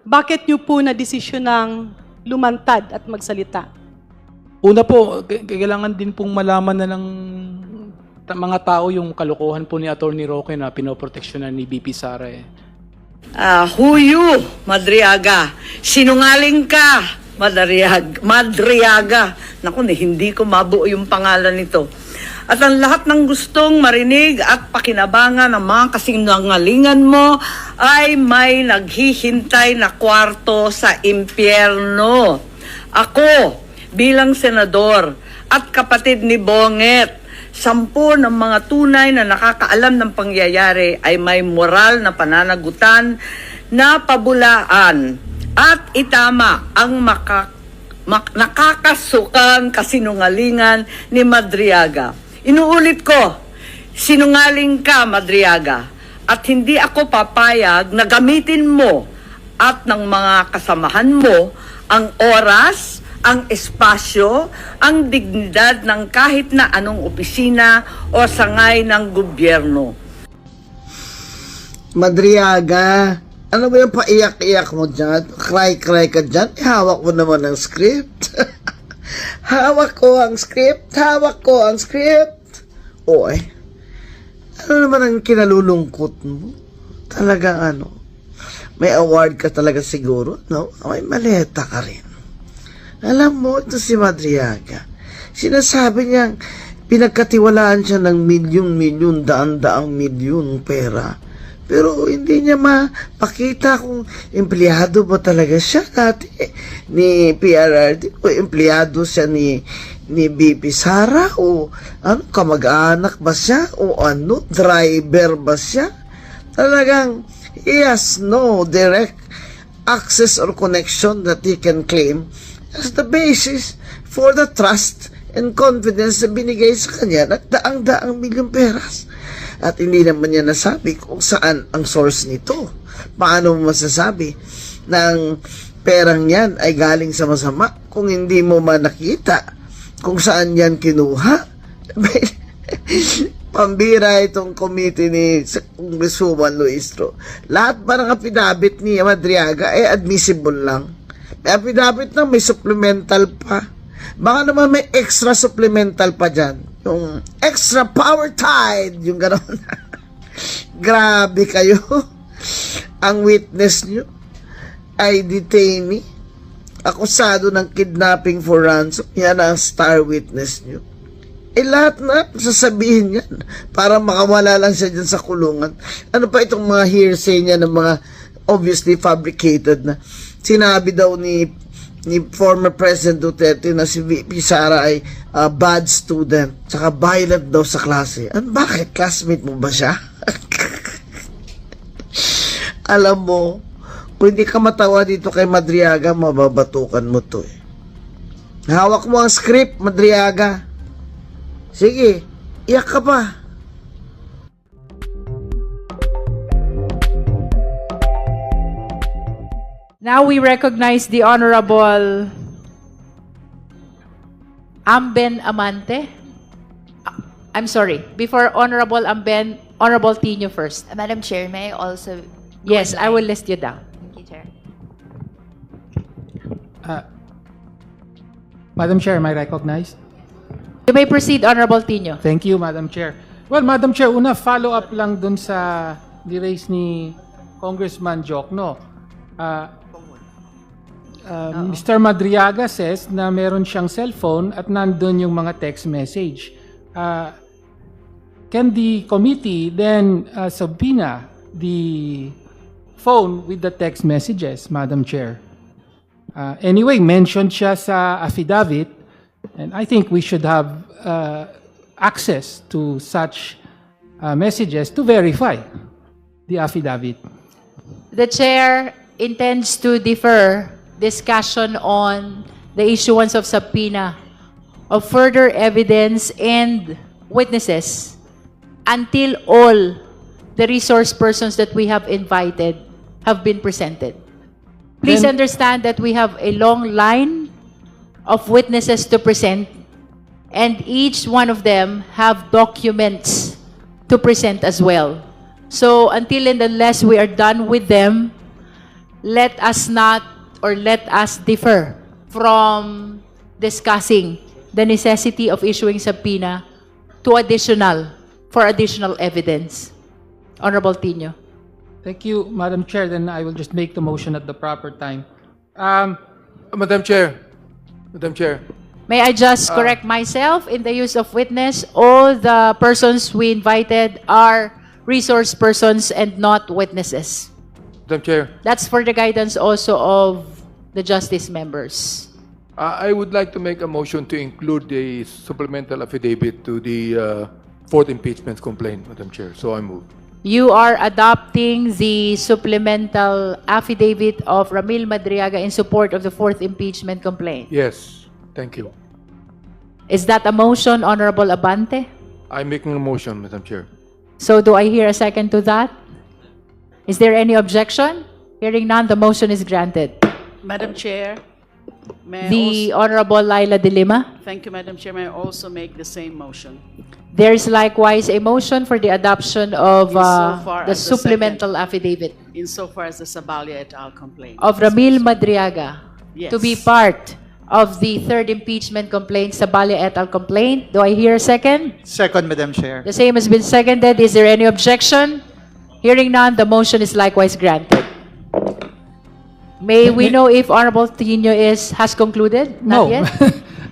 bakit niyo po na desisyon ng lumantad at magsalita? Una po, kailangan din pong malaman na ng mga tao yung kalokohan po ni Atty. Roque na pinoproteksyonan ni BP Sara eh. Huyu, Madriaga. Sinungaling ka, Madriaga. Naku, hindi ko mabuo yung pangalan nito. At ang lahat ng gustong marinig at pakinabangan ng mga kasinungalingan mo ay may naghihintay na kwarto sa impyerno. Ako, bilang senador at kapatid ni Bonget, 10 ng mga tunay na nakakaalam ng pangyayari ay may moral na pananagutan na pabulaan at itama ang nakakasukang kasinungalingan ni Madriaga. Inuulit ko, sinungaling ka, Madriaga, at hindi ako papayag na gamitin mo at ng mga kasamahan mo ang oras, ang espasyo, ang dignidad ng kahit na anong opisina o sangay ng gobyerno. Madriaga, ano ba yung paiyak-iyak mo dyan? Cry-cry ka dyan? Hawak mo naman ang script. Hawak ko ang script. Oy, ano naman ang kinalulungkot mo? Talagang ano, may award ka talaga siguro, no? May maleta ka rin. Alam mo, ito si Madriaga. Sinasabi niyang pinagkatiwalaan siya ng milyon-milyon, daan-daang milyon pera. Pero hindi niya mapakita kung empleyado ba talaga siya dati ni PRRD o empleyado siya ni BP Sara o ano, kamag-anak ba siya o ano, driver ba siya. Talagang he has no direct access or connection that he can claim as the basis for the trust and confidence na binigay sa kanya ng daang-daang milyong peras. At hindi naman niya nasabi kung saan ang source nito. Paano mo masasabi ng perang yan ay galing sa masama kung hindi mo man nakita kung saan yan kinuha? Pambira itong committee ni Congresswoman Luistro. Lahat parang affidavit ni Madriaga ay admissible lang. May affidavit na may supplemental pa. Baka naman may extra supplemental pa dyan. Yung extra power tide. Yung gano'n. Grabe kayo. Ang witness nyo ay detainee. Akusado ng kidnapping for ransom. Yan ang star witness nyo. Lahat na sasabihin yan para makawala lang siya dyan sa kulungan. Ano pa itong mga hearsay niya ng mga obviously fabricated na sinabi daw ni former President Duterte na si VP Sara ay bad student, tsaka violent daw sa klase. Bakit? Classmate mo ba siya? Alam mo, kung hindi ka matawa dito kay Madriaga, mababatukan mo to eh. Hawak mo ang script, Madriaga. Sige, iyak ka pa. Now we recognize the Honorable Amben Amante. I'm sorry. Before Honorable Amben, Honorable Tino first. Madam Chair, may I also... Yes, I will list you down. Thank you, Chair. Madam Chair, am I recognized? You may proceed, Honorable Tino. Thank you, Madam Chair. Well, Madam Chair, una, follow-up lang dun sa ni-raise ni Congressman Jokno. Mr. Madriaga says na meron siyang cellphone at nandun yung mga text message. Can the committee then subpoena the phone with the text messages, Madam Chair? Anyway, mentioned siya sa affidavit, and I think we should have access to such messages to verify the affidavit. The Chair intends to defer discussion on the issuance of subpoena of further evidence and witnesses until all the resource persons that we have invited have been presented. Please Then- understand that we have a long line of witnesses to present, and each one of them have documents to present as well. So until and unless we are done with them, let us differ from discussing the necessity of issuing subpoena for additional evidence. Honorable Tino. Thank you, Madam Chair. Then I will just make the motion at the proper time. Madam Chair. May I just correct myself in the use of witness? All the persons we invited are resource persons and not witnesses. Madam Chair, That's for the guidance also of the justice members. I would like to make a motion to include the supplemental affidavit to the fourth impeachment complaint, Madam Chair. So I move. You are adopting the supplemental affidavit of Ramil Madriaga in support of the fourth impeachment complaint. Yes. Thank you. Is that a motion, Honorable Abante? I'm making a motion, Madam Chair. So do I hear a second to that? Is there any objection? Hearing none, the motion is granted. Madam Chair, may I The Honorable Laila de Lima. thank you, Madam Chair. May I also make the same motion? There is likewise a motion for the adoption of Insofar the as the supplemental affidavit Insofar as the Sabalia et al. Complaint. of Ramil Madriaga Yes. to be part of the third impeachment complaint, Sabalia et al. Complaint. Do I hear a second? Second, Madam Chair. The same has been seconded. Is there any objection? Hearing none, the motion is likewise granted. May we know if Honorable Tino has concluded? Not No. yet?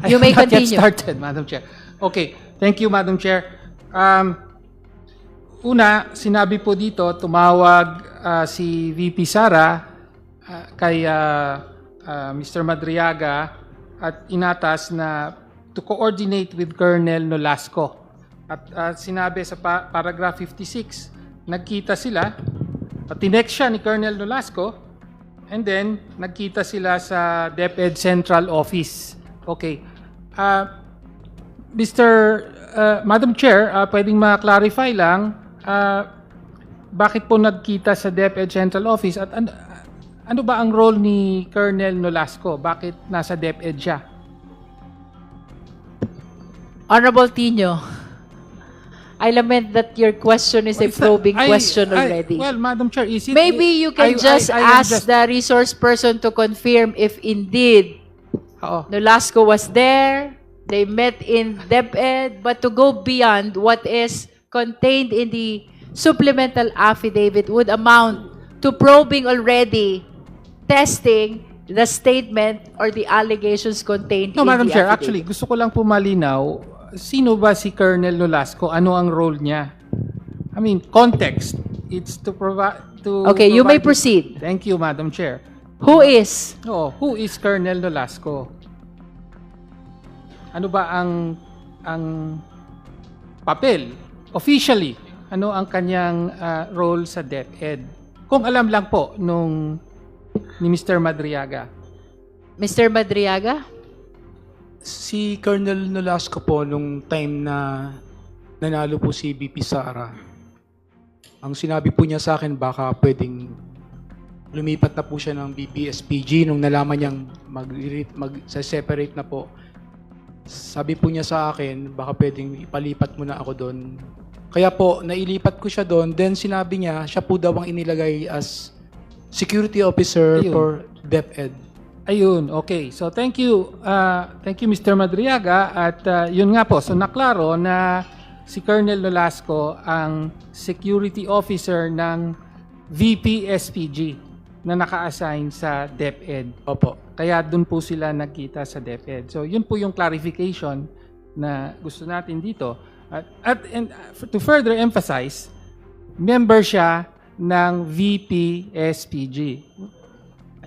I You may have not yet continue. started, Madam Chair. Okay. Thank you, Madam Chair. Una, sinabi po dito, tumawag si VP Sara kay Mr. Madriaga at inatas na to coordinate with Colonel Nolasco. At sinabi sa paragraph 56, nagkita sila, at tinext siya ni Colonel Nolasco, and then nagkita sila sa DepEd Central Office. Okay. Madam Chair, pwedeng ma-clarify lang, bakit po nagkita sa DepEd Central Office at ano ba ang role ni Colonel Nolasco? Bakit nasa DepEd siya? Honorable Tino, I lament that your question is a probing question already. Well, Madam Chair, is it... Maybe you can just I am ask just- the resource person to confirm if indeed Oo. Nolasco was there, they met in DepEd, but to go beyond what is contained in the supplemental affidavit would amount to probing already, testing the statement or the allegations contained No, in Madam the Chair, affidavit. actually, gusto ko lang po malinaw, sino ba si Colonel Nolasco? Ano ang role niya? I mean, context. It's to provide... Okay, you may proceed. Thank you, Madam Chair. Who is? No, who is Colonel Nolasco? Ano ba ang papel? Officially, ano ang kanyang role sa DepEd? Kung alam lang po ni Mr. Madriaga. Mr. Madriaga? Si Colonel Nolasco po nung time na nanalo po si VP Sara, ang sinabi po niya sa akin baka pwedeng lumipat na po siya ng BPSPG nung nalaman niyang mag-separate na po. Sabi po niya sa akin baka pwedeng ipalipat mo na ako doon. Kaya po nailipat ko siya doon, then sinabi niya siya po daw ang inilagay as security officer Ayun. for DepEd. Ayun, okay. So thank you Mr. Madriaga at yun nga po, so naklaro na si Colonel Nolasco ang security officer ng VP SPG na naka-assign sa DepEd. Opo. Kaya dun po sila nagkita sa DepEd. So yun po yung clarification na gusto natin dito. And to further emphasize, member siya ng VP SPG.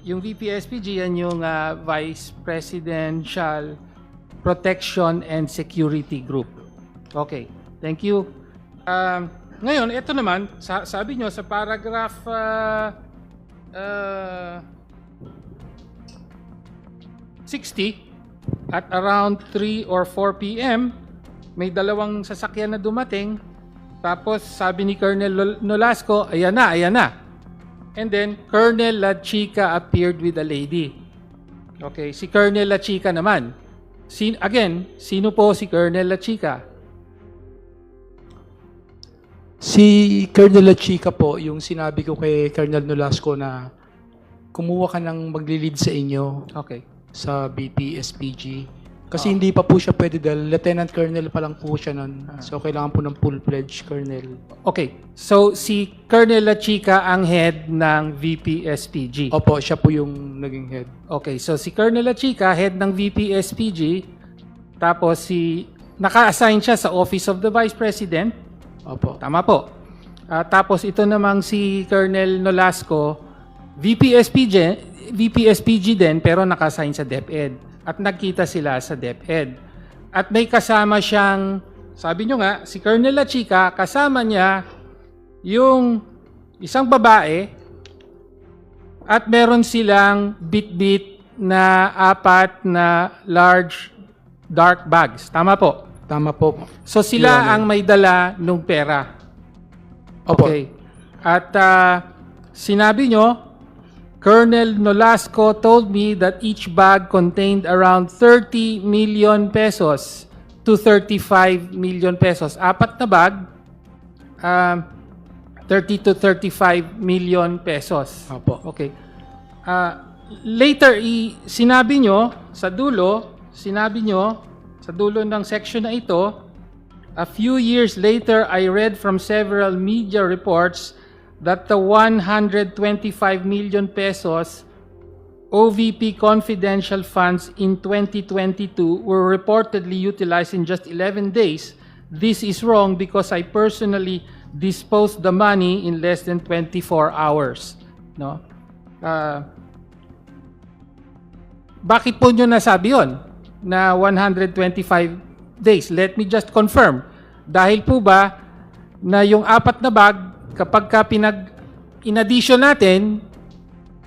Yung VP SPG, yan yung Vice Presidential Protection and Security Group. Okay, thank you. Ngayon, ito naman, sabi nyo sa paragraph 60, at around 3 or 4 p.m., may dalawang sasakyan na dumating. Tapos sabi ni Colonel Nolasco, ayan na. And then, Colonel La Chica appeared with a lady. Okay, si Colonel La Chica naman. Sino po si Colonel La Chica? Si Colonel La Chica po, yung sinabi ko kay Colonel Nolasco na kumuha ka ng magli-lead sa inyo Okay. sa BPSPG. Kasi hindi pa po siya pwede dahil Lieutenant Colonel pa lang po siya nun. So, kailangan po ng full-fledged Colonel. Okay. So, si Colonel La Chica ang head ng VPSPG. Opo, siya po yung naging head. Okay. So, si Colonel La Chica, head ng VPSPG. Tapos, naka-assign siya sa Office of the Vice President. Opo. Tama po. Tapos, ito namang si Colonel Nolasco, VPSPG din, pero naka-assign sa DepEd. At nagkita sila sa DepEd. At may kasama siyang, sabi nyo nga, si Colonel La Chica, kasama niya yung isang babae at meron silang bit-bit na 4 na large dark bags. Tama po. Tama po. So Your sila Honor. ang may dala ng pera. Opo. Okay. At sinabi nyo, Colonel Nolasco told me that each bag contained around 30 million pesos to 35 million pesos. 4 na bag, 30 to 35 million pesos. Opo. Okay. Later, sinabi nyo sa dulo ng section na ito, a few years later, I read from several media reports that the 125 million pesos OVP confidential funds in 2022 were reportedly utilized in just 11 days. This is wrong because I personally disposed the money in less than 24 hours. No? Bakit po nyo nasabi yun na 125 days? Let me just confirm. Dahil po ba na yung 4 na bag, kapag ka in addition natin,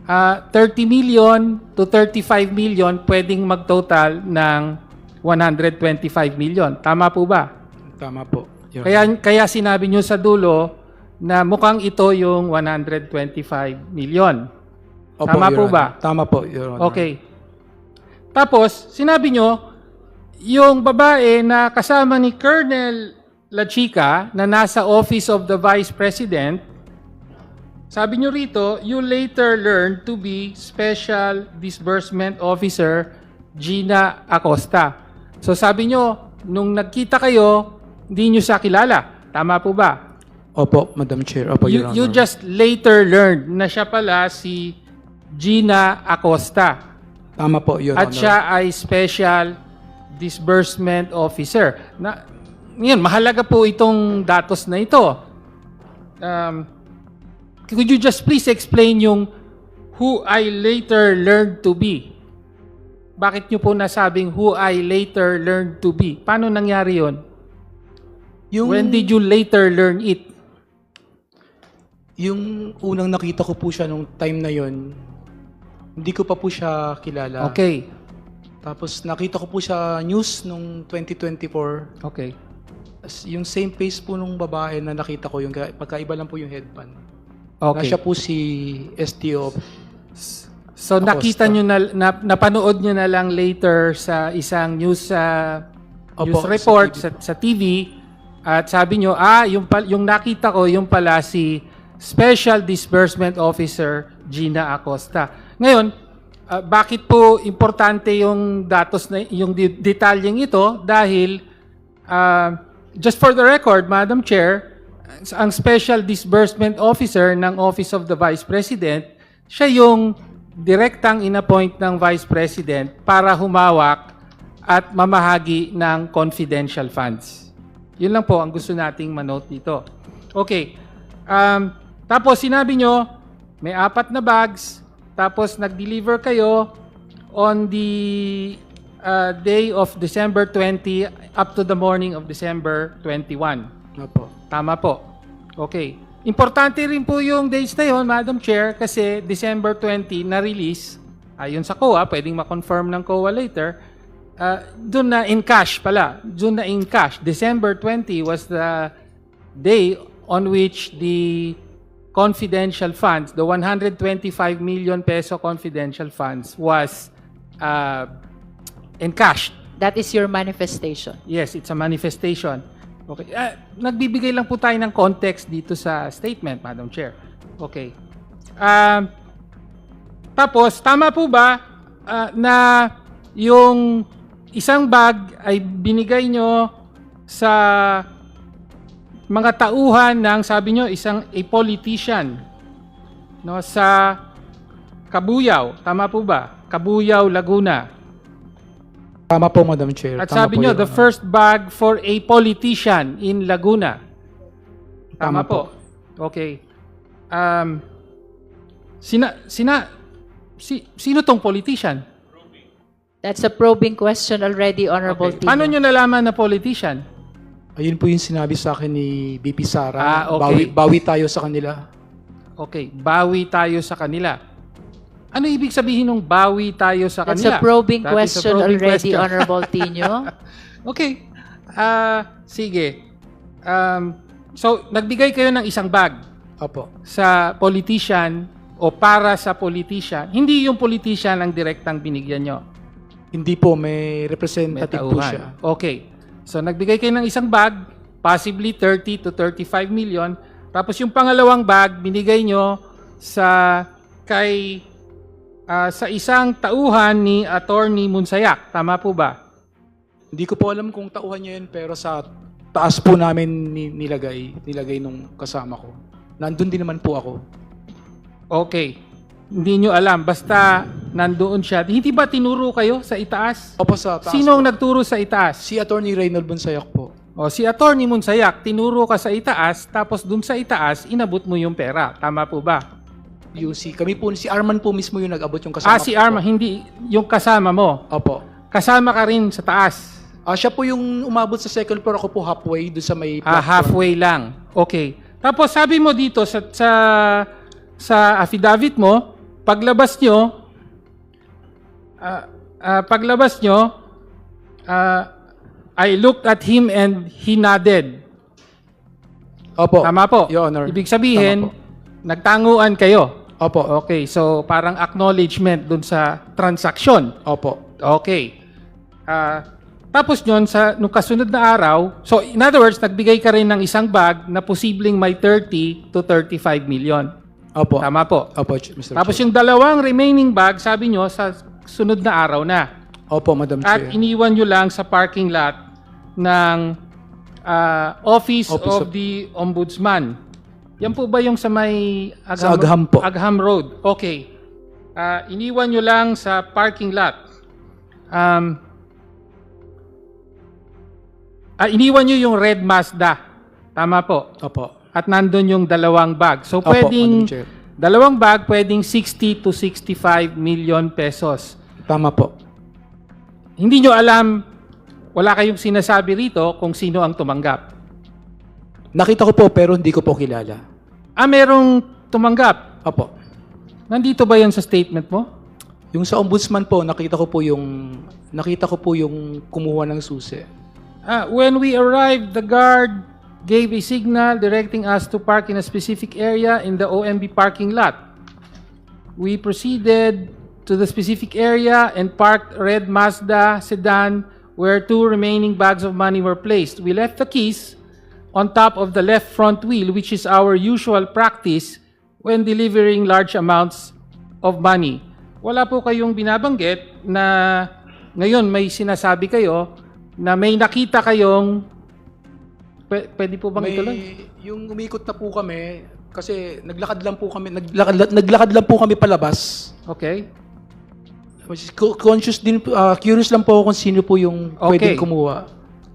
30 million to 35 million, pwedeng mag-total ng 125 million. Tama po ba? Tama po. Your Honor. Kaya sinabi nyo sa dulo na mukhang ito yung 125 million. Opo, Tama Your po Honor. ba? Tama po, Your Honor. Okay. Tapos, sinabi nyo, yung babae na kasama ni Colonel La Chica na nasa Office of the Vice President, sabi nyo rito, you later learned to be Special Disbursement Officer Gina Acosta. So sabi nyo, nung nagkita kayo, hindi nyo siya kilala. Tama po ba? Opo, Madam Chair. Opo, Your Honor. You just later learned na siya pala si Gina Acosta. Tama po, Your At Honor. siya ay Special Disbursement Officer. Ngayon, mahalaga po itong datos na ito. Could you just please explain yung who I later learned to be? Bakit nyo po nasabing who I later learned to be? Paano nangyari yon? When did you later learn it? Yung unang nakita ko po siya nung time na yon, hindi ko pa po siya kilala. Okay. Tapos nakita ko po siya news nung 2024. Okay. Yung same face po nung babae na nakita ko, yung pagkaiba lang po yung headband. Okay. Na siya po si STO. So Acosta. nakita nyo napanood nyo na lang later sa isang news Opo, report sa sa TV at sabi nyo, yung nakita ko, yung pala si Special Disbursement Officer Gina Acosta. Ngayon, bakit po importante yung datos na yung detalyeng ito? Dahil just for the record, Madam Chair, ang Special Disbursement Officer ng Office of the Vice President, siya yung direktang inappoint ng Vice President para humawak at mamahagi ng confidential funds. Yun lang po ang gusto nating manote dito. Okay. Tapos sinabi nyo, may 4 na bags, tapos nag-deliver kayo on the day of December 20 up to the morning of December 21. Opo. Tama po. Okay. Importante rin po yung dates na yun, Madam Chair, kasi December 20 na-release, ayon sa COA, pwedeng ma-confirm ng COA later, doon na in cash pala. Doon na in cash. December 20 was the day on which the confidential funds, the 125 million peso confidential funds was encashed. That is your manifestation. Yes, it's a manifestation. Okay. Nagbibigay lang po tayo ng context dito sa statement, Madam Chair. Okay. Tapos, tama po ba na yung isang bag ay binigay nyo sa mga tauhan ng, sabi nyo, a politician, no, sa Kabuyao? Tama po ba? Kabuyao, Laguna. Tama po, Madam Chair. At Tama sabi po, nyo, Your the Honor. first bag for a politician in Laguna. Tama Tama po. Okay. Sino tong politician? That's a probing question already, Honorable Okay. Paano Tino. nyo nalaman na politician? Ayun po yung sinabi sa akin ni BP Sara. Okay. Bawi tayo sa kanila. Okay, bawi tayo sa kanila. Ano ibig sabihin ng bawi tayo sa That's kanila? a probing That is a question probing already, question. Honorable Tino. Okay. Sige. So, nagbigay kayo ng isang bag Opo. sa politician o para sa politician. Hindi yung politician ang direktang binigyan nyo. Hindi po, may May representative po tauhan. siya. Okay. So, nagbigay kayo ng isang bag, possibly 30 to 35 million. Tapos yung pangalawang bag, binigay nyo sa isang tauhan ni Attorney Munsayak. Tama po ba? Hindi ko po alam kung tauhan niya yun, pero sa taas po namin nilagay nung kasama ko. Nandun din naman po ako. Okay. Hindi nyo alam. Basta nandoon siya. Hindi ba tinuro kayo sa itaas? Opo, sa taas Sino ang po. nagturo sa itaas? Si Attorney Reynald Bonsayak po. O, si Attorney Munsayak, tinuro ka sa itaas, tapos dun sa itaas, inabot mo yung pera. Tama po ba? UC. Kami po, si Arman po mismo yung nag-abot yung kasama Si ko po. Arma, hindi yung kasama mo. Opo. Kasama ka rin sa taas. Siya po yung umabot sa second floor, ako po halfway doon sa may platform. Halfway lang. Okay. Tapos sabi mo dito sa affidavit mo, paglabas nyo, I looked at him and he nodded. Opo. Tama po. Your Honor. Ibig sabihin, Tama po. nagtanguan kayo. Opo. Okay, so parang acknowledgement dun sa transaksyon. Opo. Okay. Tapos yun, nung kasunod na araw, so in other words, nagbigay ka rin ng isang bag na posibleng may 30 to 35 million. Opo. Tama po. Opo, Mr. Tapos Chair. yung dalawang remaining bag, sabi nyo, sa sunod na araw na. Opo, Madam At Chair. iniwan nyo lang sa parking lot ng Office Office of the Ombudsman. Yan po ba yung sa may Sa Agham po. Agham Road. Okay. Iniwan nyo lang sa parking lot. Iniwan nyo yung red Mazda. Tama po. Opo. At nandun yung dalawang bag. So Opo, pwedeng, Madam Chair. dalawang bag pwedeng 60 to 65 million pesos. Tama po. Hindi nyo alam, wala kayong sinasabi rito kung sino ang tumanggap. Nakita ko po, pero hindi ko po kilala. Merong tumanggap. Opo. Nandito ba yan sa statement mo? Yung sa ombudsman po, nakita ko po yung kumuha ng susi. When we arrived, the guard gave a signal directing us to park in a specific area in the OMB parking lot. We proceeded to the specific area and parked red Mazda sedan where 2 remaining bags of money were placed. We left the keys on top of the left front wheel, which is our usual practice when delivering large amounts of money. Wala po kayong binabanggit na ngayon may sinasabi kayo na may nakita kayong pwede po bang ituloy? Yung umikot na po kami, kasi naglakad lang po kami palabas. Okay. Conscious din, curious lang po ako kung sino po yung Okay. pwedeng kumuha.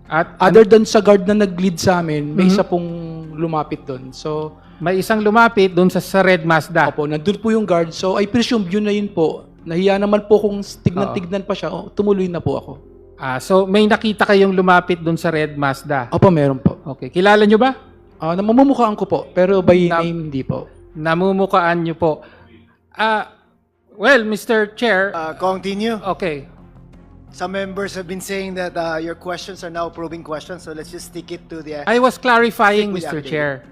At Other than sa guard na nag-lead sa amin, may isa pong lumapit doon. So, may isang lumapit doon sa red Mazda. opo, nandun po yung guard. So, I presume yun na yun po. Nahiya naman po kung tignan-tignan pa siya. Tumuloy na po ako. So may nakita kayong lumapit doon sa red Mazda. Opo, meron po. Okay. Kilala nyo ba? Namumukhaan ko po, pero by name hindi po. Namumukaan nyo po. Well, Mr. Chair, Continue. okay. Some members have been saying that your questions are now probing questions, so let's just stick it to the... I was clarifying, Stick with Mr. affidavit. Chair.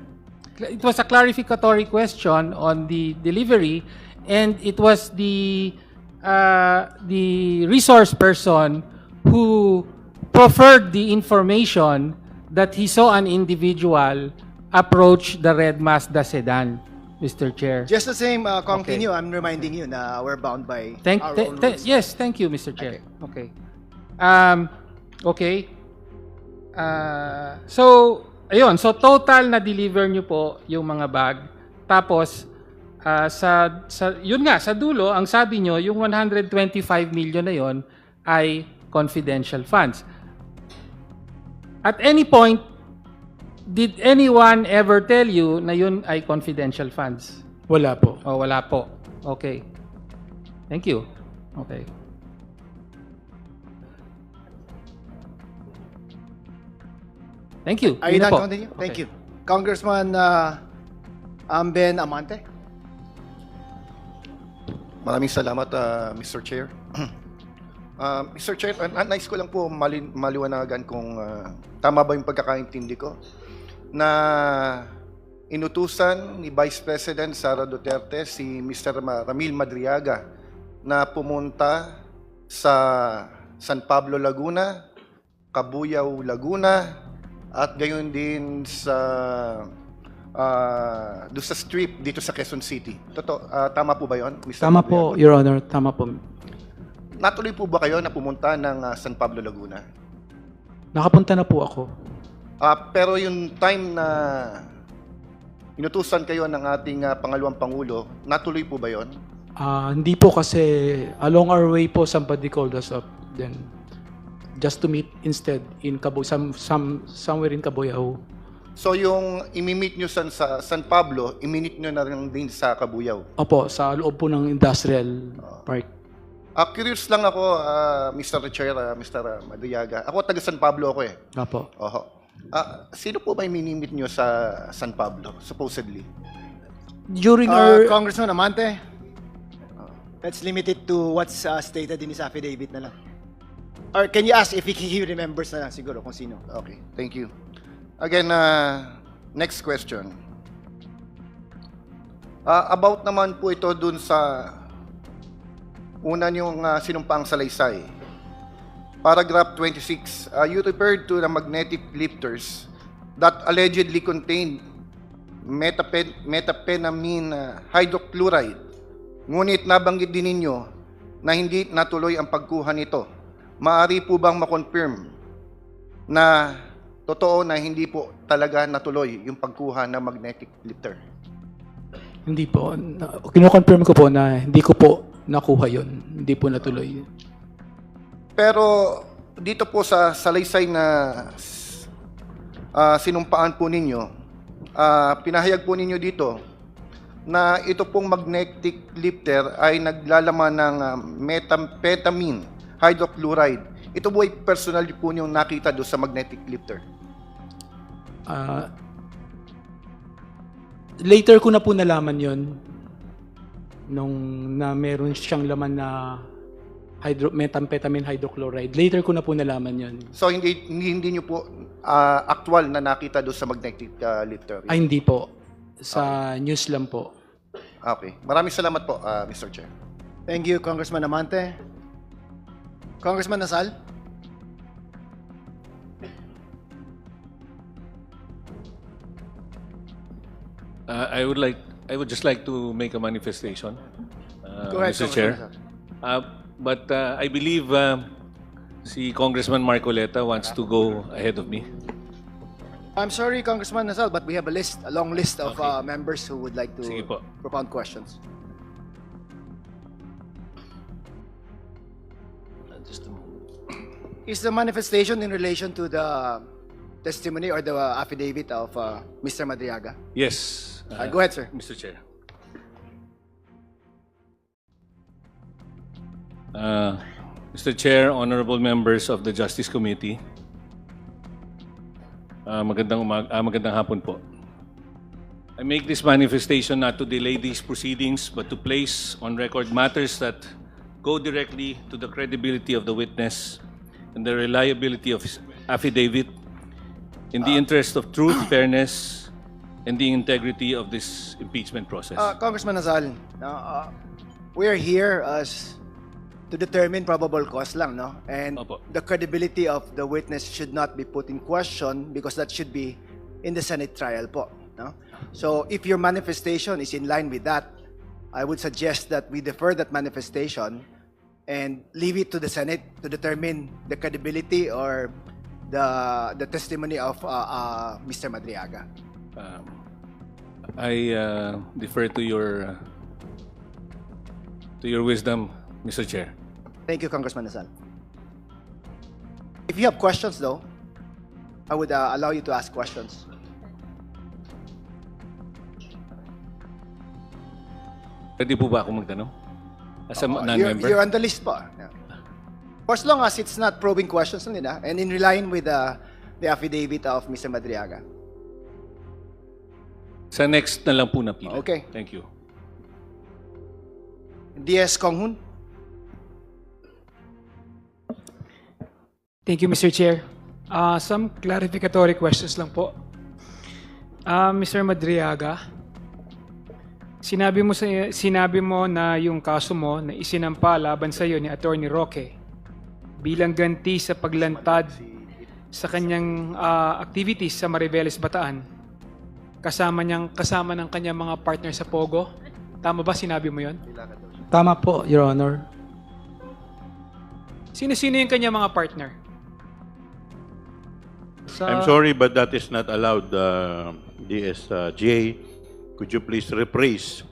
It was a clarificatory question on the delivery, and it was the resource person who proffered the information that he saw an individual approach the red Mazda sedan. Mr. Chair. Just the same, continue. Okay. I'm reminding you na we're bound by Thank, our th- own th- rules. yes, thank you, Mr. Chair. Okay. Okay. So, ayun. So, total na deliver nyo po yung mga bag. Tapos, yun nga, sa dulo, ang sabi nyo, yung 125 million na yon ay confidential funds. At any point, did anyone ever tell you na yun ay confidential funds? Wala po. O wala po. Okay. Thank you. Okay. Thank you. Are you Yun na done, po. continue? Thank Okay. you. Congressman Ben Amante. Maraming salamat, Mr. Chair. Mr. Chair, nais ko lang po maliwanagan kung tama ba yung pagkakaintindi ko na inutusan ni Vice President Sara Duterte si Mr. Ramil Madriaga na pumunta sa San Pablo, Laguna, Cabuyao, Laguna, at gayon din sa doon sa strip dito sa Quezon City. Tama po ba 'yon, Mr. Tama po, Madriaga? Your Honor. Tama po. Natuloy po ba kayo na pumunta ng San Pablo, Laguna? Nakapunta na po ako. Pero yung time na inutusan kayo ng ating pangalawang Pangulo, natuloy po ba 'yon? Hindi po kasi along our way po somebody called us up. Then just to meet instead in somewhere in Cabuyao. So yung imimit nyo sa San Pablo, iminit nyo na rin din sa Cabuyao. Opo, sa loob po ng industrial park. Curious lang ako, Mr. Chair, Mr. Madriaga. Ako taga San Pablo ako eh. Opo. Oho. Sino po ba iminimit nyo sa San Pablo, supposedly? During our Congressman Amante. Let's limit it to what's stated in his affidavit na lang. Or can you ask if he remembers na lang siguro kung sino? Okay, thank you. Again, next question. About naman po ito dun sa una niyong sinumpaang salaysay. Paragraph 26, you referred to the magnetic lifters that allegedly contained metaphenamine hydrochloride. Ngunit nabanggit din ninyo na hindi natuloy ang pagkuha nito. Maaari po bang makonfirm na totoo na hindi po talaga natuloy yung pagkuha ng magnetic lifter? hindi po. Kino-confirm ko po na hindi ko po nakuha yon. Hindi po natuloy. Pero dito po sa salaysay na sinumpaan po ninyo, pinahayag po ninyo dito na ito pong magnetic lifter ay naglalaman ng methamphetamine hydrochloride. Ito po ay personal po niyong nakita doon sa magnetic lifter. Later ko na po nalaman yon nung na meron siyang laman na methamphetamine hydrochloride. Later ko na po nalaman yon. So hindi niyo po actual na nakita doon sa magnetic lifter. Ay, hindi po. Sa news lang po. Okay. Maraming salamat po, Mr. Chair. Thank you, Congressman Amante. Congressman Nasal? I would just like to make a manifestation, Go ahead, Mr. Congressman Chair. But I believe si Congressman Marcoleta wants to go ahead of me. I'm sorry, Congressman Nasal, but we have a long list of Okay. members who would like to Sige po. propound questions. Just a moment. Is the manifestation in relation to the testimony or the affidavit of Mr. Madriaga? Yes. Go ahead, sir. Mr. Chair. Mr. Chair, honorable members of the Justice Committee, magandang hapon po. I make this manifestation not to delay these proceedings, but to place on record matters that go directly to the credibility of the witness and the reliability of his affidavit in the interest of truth, fairness, and the integrity of this impeachment process. Congressman Nasal, we are here to determine probable cause lang, no? And Opo. the credibility of the witness should not be put in question because that should be in the Senate trial po. No? So if your manifestation is in line with that, I would suggest that we defer that manifestation and leave it to the Senate to determine the credibility or the testimony of Mr. Madriaga. I defer to your wisdom, Mr. Chair. Thank you, Congressman Nasal. If you have questions, though, I would allow you to ask questions. Pwede po ba ako magtanong? As a You're non-member? on the list po. Yeah. For as long as it's not probing questions nila and in line with the affidavit of Mr. Madriaga. Sa next na lang po na pila. Okay. Thank you. DS Konghun. Thank you, Mr. Chair. Some clarificatory questions lang po. Mr. Madriaga, sinabi mo na yung kaso mo na isinampa laban sa iyo ni Attorney Roque bilang ganti sa paglantad sa kanyang activities sa Mariveles, Bataan, kasama ng kanyang mga partner sa Pogo. Tama ba sinabi mo yon? Tama po, Your Honor. Sino-sino yung kanyang mga partner? I'm sorry, but that is not allowed, DSJ. Could you please rephrase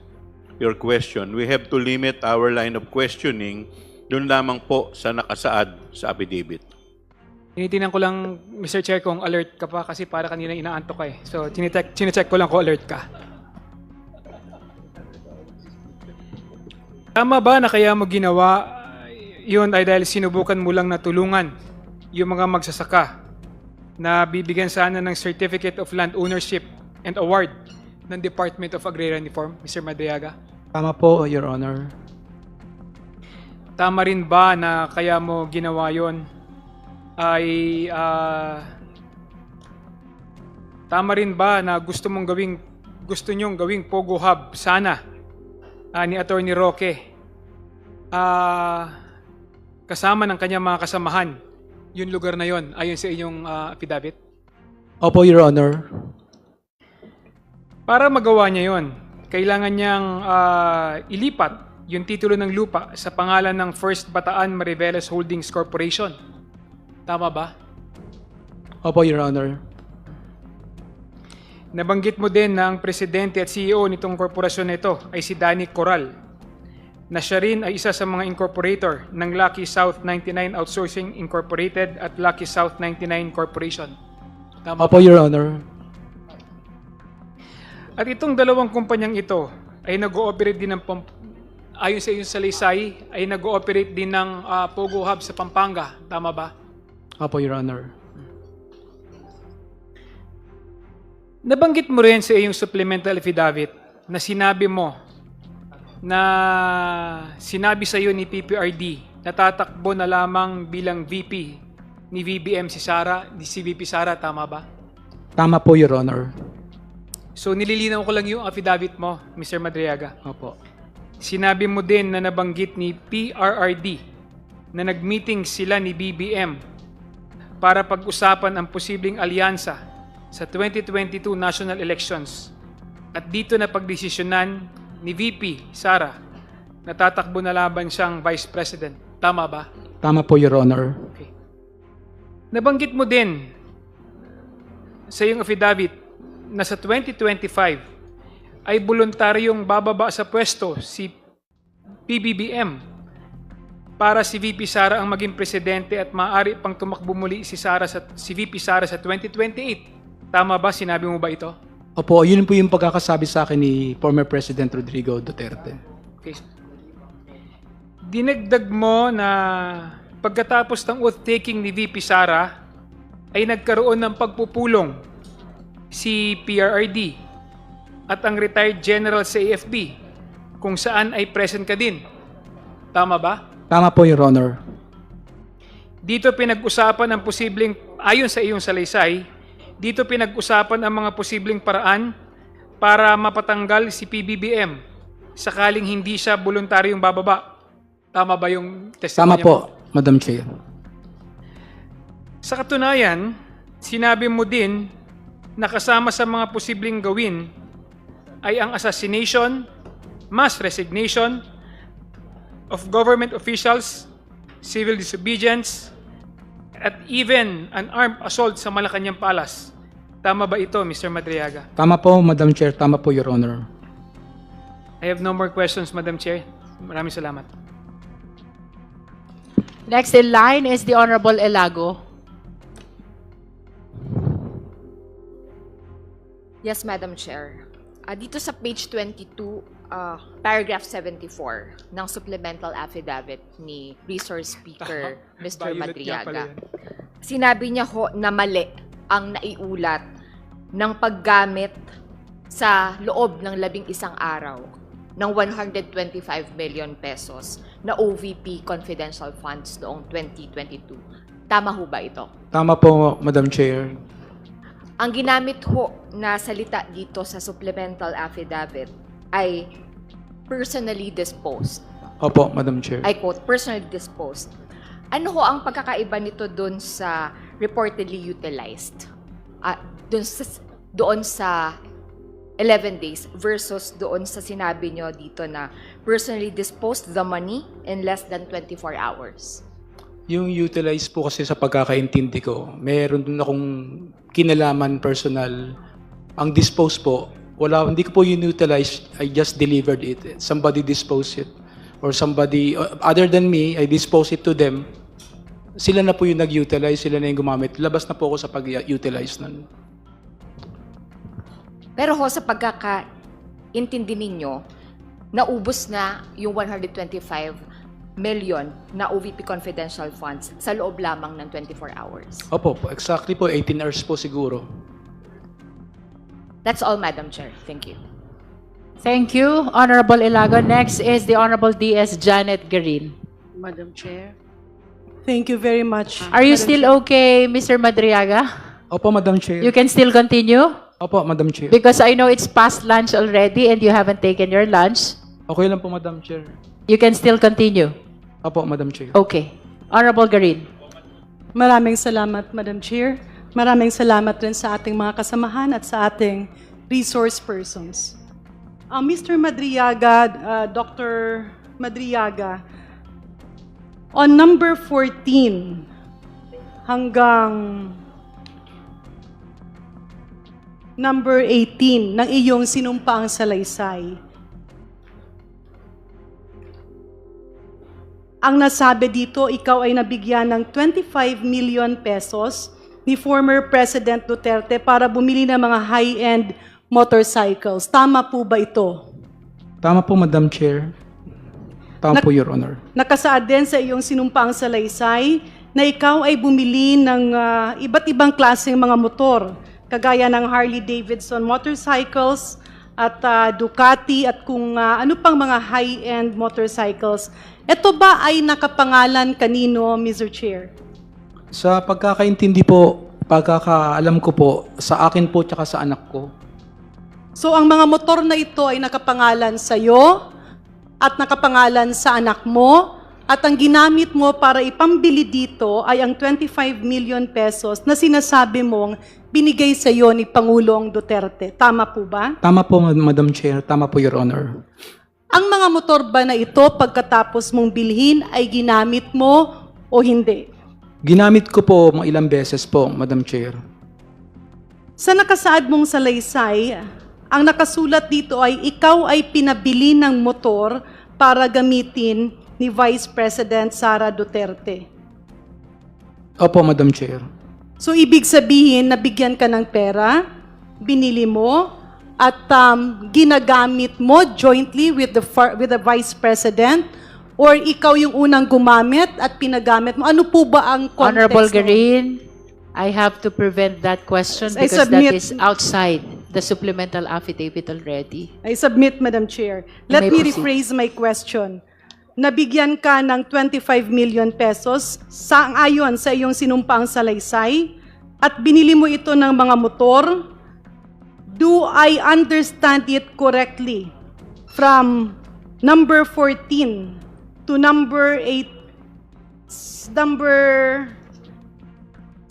your question? We have to limit our line of questioning dun lamang po sa nakasaad sa affidavit. Tinitingnan ko lang, Mr. Chair, kung alert ka pa kasi para kanina inaantok ka eh. So, chinecheck ko lang kung alert ka. Tama ba na kaya mo ginawa yun ay dahil sinubukan mo lang na tulungan yung mga magsasaka na bibigyan sana ng Certificate of Land Ownership and Award ng Department of Agrarian Reform, Mr. Madriaga? Tama po, Your Honor. Tama rin ba na kaya mo ginawa yon ay tama rin ba na gusto nyong gawing Pogo Hub sana ni Attorney Roque kasama ng kanyang mga kasamahan yung lugar na yon ayon sa inyong affidavit? Opo, Your Honor. Para magawa niya yon, kailangan niyang ilipat yung titulo ng lupa sa pangalan ng First Bataan Mariveles Holdings Corporation. Tama ba? Opo, Your Honor. Nabanggit mo din na ang presidente at CEO nitong korporasyon na ito ay si Danny Coral, na siya rin ay isa sa mga incorporator ng Lucky South 99 Outsourcing Incorporated at Lucky South 99 Corporation. Tama Opo, Your Honor. At itong dalawang kumpanyang ito ay nag-ooperate din ng ayon sa iyong salaysay, ay nag-ooperate din ng Pogo Hub sa Pampanga. Tama ba? Opo, Your Honor. Nabanggit mo rin sa iyong supplemental affidavit na sinabi mo na sinabi sa iyo ni PPRD na tatakbo na lamang bilang VP ni VBM si VP Sara. Tama ba? Tama po, Your Honor. So nililinaw ko lang yung affidavit mo, Mr. Madriaga. Opo. Sinabi mo din na nabanggit ni PRRD na nag-meeting sila ni BBM para pag-usapan ang posibleng alyansa sa 2022 national elections. At dito na pagdesisyonan ni VP Sara na tatakbo na laban siyang Vice President. Tama ba? Tama po, Your Honor. Okay. Nabanggit mo din sa iyong affidavit na sa 2025 ay voluntaryong bababa sa pwesto si PBBM para si VP Sara ang maging presidente at maaari pang tumakbo muli si VP Sara sa 2028. Tama ba? Sinabi mo ba ito? Opo, yun po yung pagkakasabi sa akin ni former President Rodrigo Duterte. Okay. Dinagdag mo na pagkatapos ng oath-taking ni VP Sara ay nagkaroon ng pagpupulong si PRRD at ang retired general sa AFP kung saan ay present ka din. Tama ba? Tama po, Your Honor. Dito pinag-usapan ang posibleng, ayon sa iyong salaysay, dito pinag-usapan ang mga posibleng paraan para mapatanggal si PBBM sakaling hindi siya voluntaryong bababa. Tama ba yung Tama testimony po, mo? Madam Chair. Sa katunayan, sinabi mo din na kasama sa mga posibleng gawin ay ang assassination, mass resignation of government officials, civil disobedience, at even an armed assault sa Malacanang Palace. Tama ba ito, Mr. Madriaga? Tama po, Madam Chair. Tama po, Your Honor. I have no more questions, Madam Chair. Maraming salamat. Next in line is the Honorable Elago. Yes, Madam Chair. Dito sa page 22, paragraph 74 ng supplemental affidavit ni Resource Speaker Mr. Madriaga. Sinabi niya ho na mali ang naiulat ng paggamit sa loob ng 11 araw ng 125 million pesos na OVP confidential funds noong 2022. Tama ho ba ito? Tama po, Madam Chair. Ang ginamit ho na salita dito sa supplemental affidavit ay personally disposed. Opo, Madam Chair. I quote, personally disposed. Ano ho ang pagkakaiba nito doon sa reportedly utilized? Doon sa 11 days versus doon sa sinabi nyo dito na personally disposed the money in less than 24 hours. Yung utilize po kasi sa pagkakaintindi ko, meron dun akong kinalaman personal. Ang dispose po, hindi ko po yun utilize, I just delivered it. Somebody disposed it. Or somebody, other than me, I dispose it to them. Sila na po yung nag-utilize, sila na yung gumamit. Labas na po ako sa pag-utilize nun. Pero ho, sa pagkakaintindi ninyo, naubos na yung 125 million na OVP confidential funds sa loob lamang ng 24 hours. Opo, exactly po, 18 hours po siguro. That's all, Madam Chair. Thank you. Thank you, Honorable Elago. Next is the Honorable DS Janet Garin. Madam Chair. Thank you very much. Are you Madam still Chair. okay, Mr. Madriaga? Opo, Madam Chair. You can still continue? Opo, Madam Chair. Because I know it's past lunch already and you haven't taken your lunch. Okay lang po, Madam Chair. You can still continue. Opo, Madam Chair. Okay. Honorable Garin. Maraming salamat, Madam Chair. Maraming salamat rin sa ating mga kasamahan at sa ating resource persons. Mr. Madriaga, Dr. Madriaga, on number 14 hanggang number 18 ng iyong sinumpaang salaysay, ang nasabi dito, ikaw ay nabigyan ng 25 million pesos ni former President Duterte para bumili ng mga high-end motorcycles. Tama po ba ito? Tama po, Madam Chair. Tama po, Your Honor. Nakasaad din sa iyong sinumpaang salaysay na ikaw ay bumili ng iba't ibang klaseng mga motor, kagaya ng Harley-Davidson motorcycles at Ducati at kung ano pang mga high-end motorcycles. Ito ba ay nakapangalan kanino, Mr. Chair? Sa pagkakaintindi po, pagkakaalam ko po, sa akin po tsaka sa anak ko. So ang mga motor na ito ay nakapangalan sa iyo at nakapangalan sa anak mo at ang ginamit mo para ipambili dito ay ang 25 million pesos na sinasabi mong binigay sa iyo ni Pangulong Duterte. Tama po ba? Tama po, Madam Chair. Tama po, Your Honor. Ang mga motor ba na ito pagkatapos mong bilhin ay ginamit mo o hindi? Ginamit ko po mga ilang beses po, Madam Chair. Sa nakasaad mong salaysay, ang nakasulat dito ay ikaw ay pinabili ng motor para gamitin ni Vice President Sara Duterte. Opo, Madam Chair. So ibig sabihin, nabigyan ka ng pera, binili mo, at ginagamit mo jointly with the Vice President, or ikaw yung unang gumamit at pinagamit mo? Ano po ba ang context? Honorable mo? Garin, I have to prevent that question I because submit- that is outside the supplemental affidavit already. I submit, Madam Chair. You Let may me proceed. rephrase my question. Nabigyan ka ng 25 million pesos ayon sa iyong sinumpaang salaysay at binili mo ito ng mga motor. Do I understand it correctly? From number 14 to number 8, number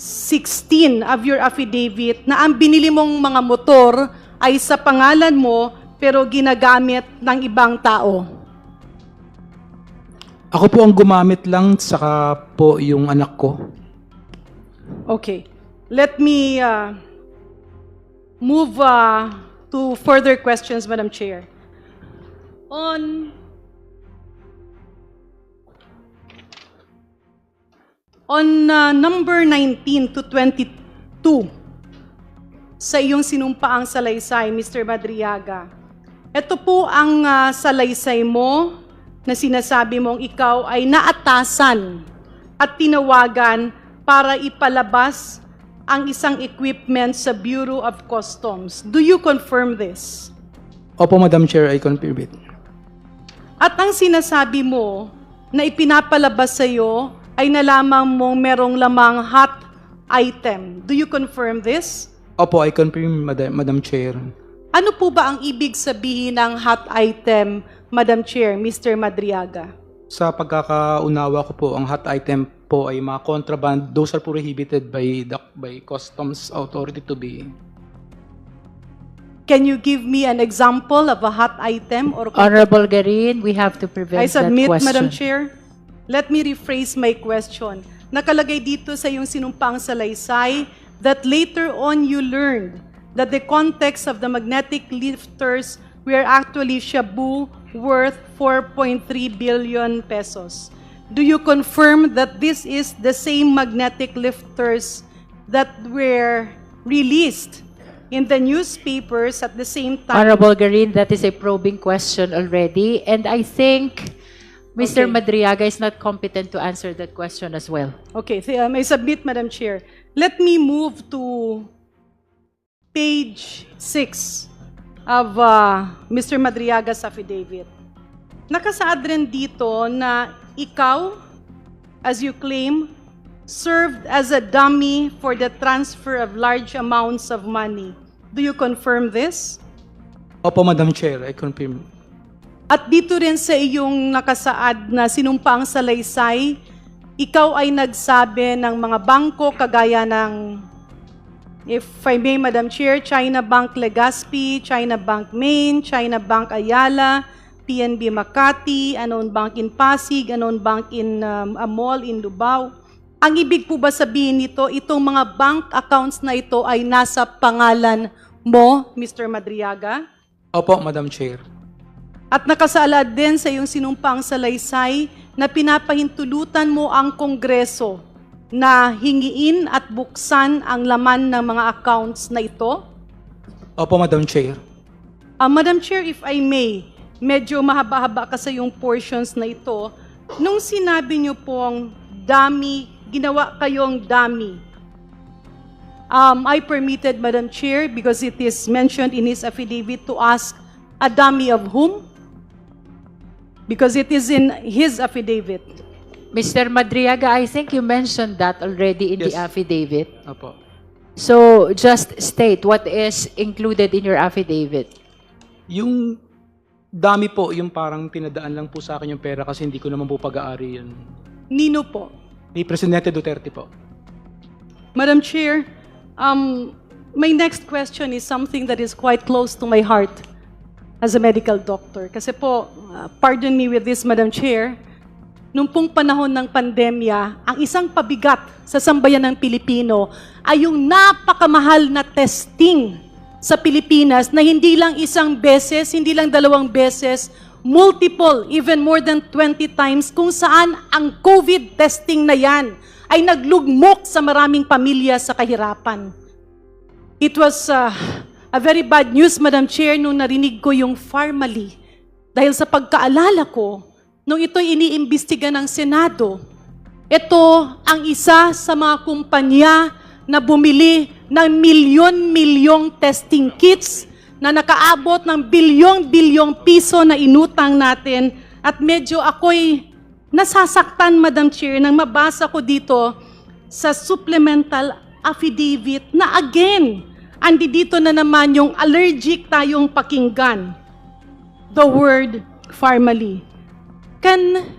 16 of your affidavit na ang binili mong mga motor ay sa pangalan mo pero ginagamit ng ibang tao? Ako po ang gumamit lang, saka po yung anak ko. Okay. Let me move to further questions, Madam Chair. On number 19 to 22, sa iyong sinumpaang salaysay, Mr. Madriaga, ito po ang salaysay mo na sinasabi mong ikaw ay naatasan at tinawagan para ipalabas ang isang equipment sa Bureau of Customs. Do you confirm this? Opo, Madam Chair, I confirm it. At ang sinasabi mo na ipinapalabas sa iyo ay nalaman mong merong lamang hot item. Do you confirm this? Opo, I confirm, Madam Chair. Ano po ba ang ibig sabihin ng hot item, Madam Chair, Mr. Madriaga? Sa pagkakaunawa ko po, ang hot item po ay mga contraband. Those are prohibited by Customs Authority to be. Can you give me an example of a hot item? Or Honorable Garin, we have to prevent I submit, that question. Madam Chair. Let me rephrase my question. Nakalagay dito sa iyong sinumpang salaysay that later on you learned that the context of the magnetic lifters were actually shabu worth 4.3 billion pesos. Do you confirm that this is the same magnetic lifters that were released in the newspapers at the same time? Honorable Garin, that is a probing question already, and I think Mr. Okay. Madriaga is not competent to answer that question as well. Okay, I submit, Madam Chair. Let me move to page 6 of Mr. Madriaga's affidavit. Nakasaad rin dito na ikaw, as you claim, served as a dummy for the transfer of large amounts of money. Do you confirm this? Opo, Madam Chair, I confirm. At dito rin sa iyong nakasaad na sinumpaang salaysay, ikaw ay nagsabi ng mga bangko kagaya ng, if I may, Madam Chair, China Bank Legazpi, China Bank Maine, China Bank Ayala, PNB Makati, Anon Bank in Pasig, Anon Bank in Amol in Lubao. Ang ibig po ba sabihin nito, itong mga bank accounts na ito ay nasa pangalan mo, Mr. Madriaga? Opo, Madam Chair. At nakasaad din sa iyong sinumpang salaysay na pinapahintulutan mo ang Kongreso na hingiin at buksan ang laman ng mga accounts na ito? Opo, Madam Chair. Madam Chair, if I may, medyo mahaba-haba ka sa iyong portions na ito. Nung sinabi niyo pong dummy, ginawa kayong dummy, I permitted, Madam Chair, because it is mentioned in his affidavit, to ask a dummy of whom? Because it is in his affidavit. Mr. Madriaga, I think you mentioned that already in the Yes. affidavit. Opo. So, just state what is included in your affidavit. Yung dami po, yung parang pinadaan lang po sa akin yung pera kasi hindi ko naman po pag-aari yun. Nino po? Ni Presidente Duterte po. Madam Chair, my next question is something that is quite close to my heart as a medical doctor. Kasi po, pardon me with this, Madam Chair, nung pong panahon ng pandemya, ang isang pabigat sa sambayan ng Pilipino ay yung napakamahal na testing sa Pilipinas na hindi lang isang beses, hindi lang dalawang beses, multiple, even more than 20 times, kung saan ang COVID testing na yan ay naglugmok sa maraming pamilya sa kahirapan. It was a very bad news, Madam Chair, nung narinig ko yung Pharmally. Dahil sa pagkaalala ko, nung ito'y iniimbestiga ng Senado, ito ang isa sa mga kumpanya na bumili ng milyon-milyong testing kits na nakaabot ng bilyong-bilyong piso na inutang natin. At medyo ako'y nasasaktan, Madam Chair, nang mabasa ko dito sa supplemental affidavit na again, andi dito na naman yung allergic tayong pakinggan. The word Pharmally. Can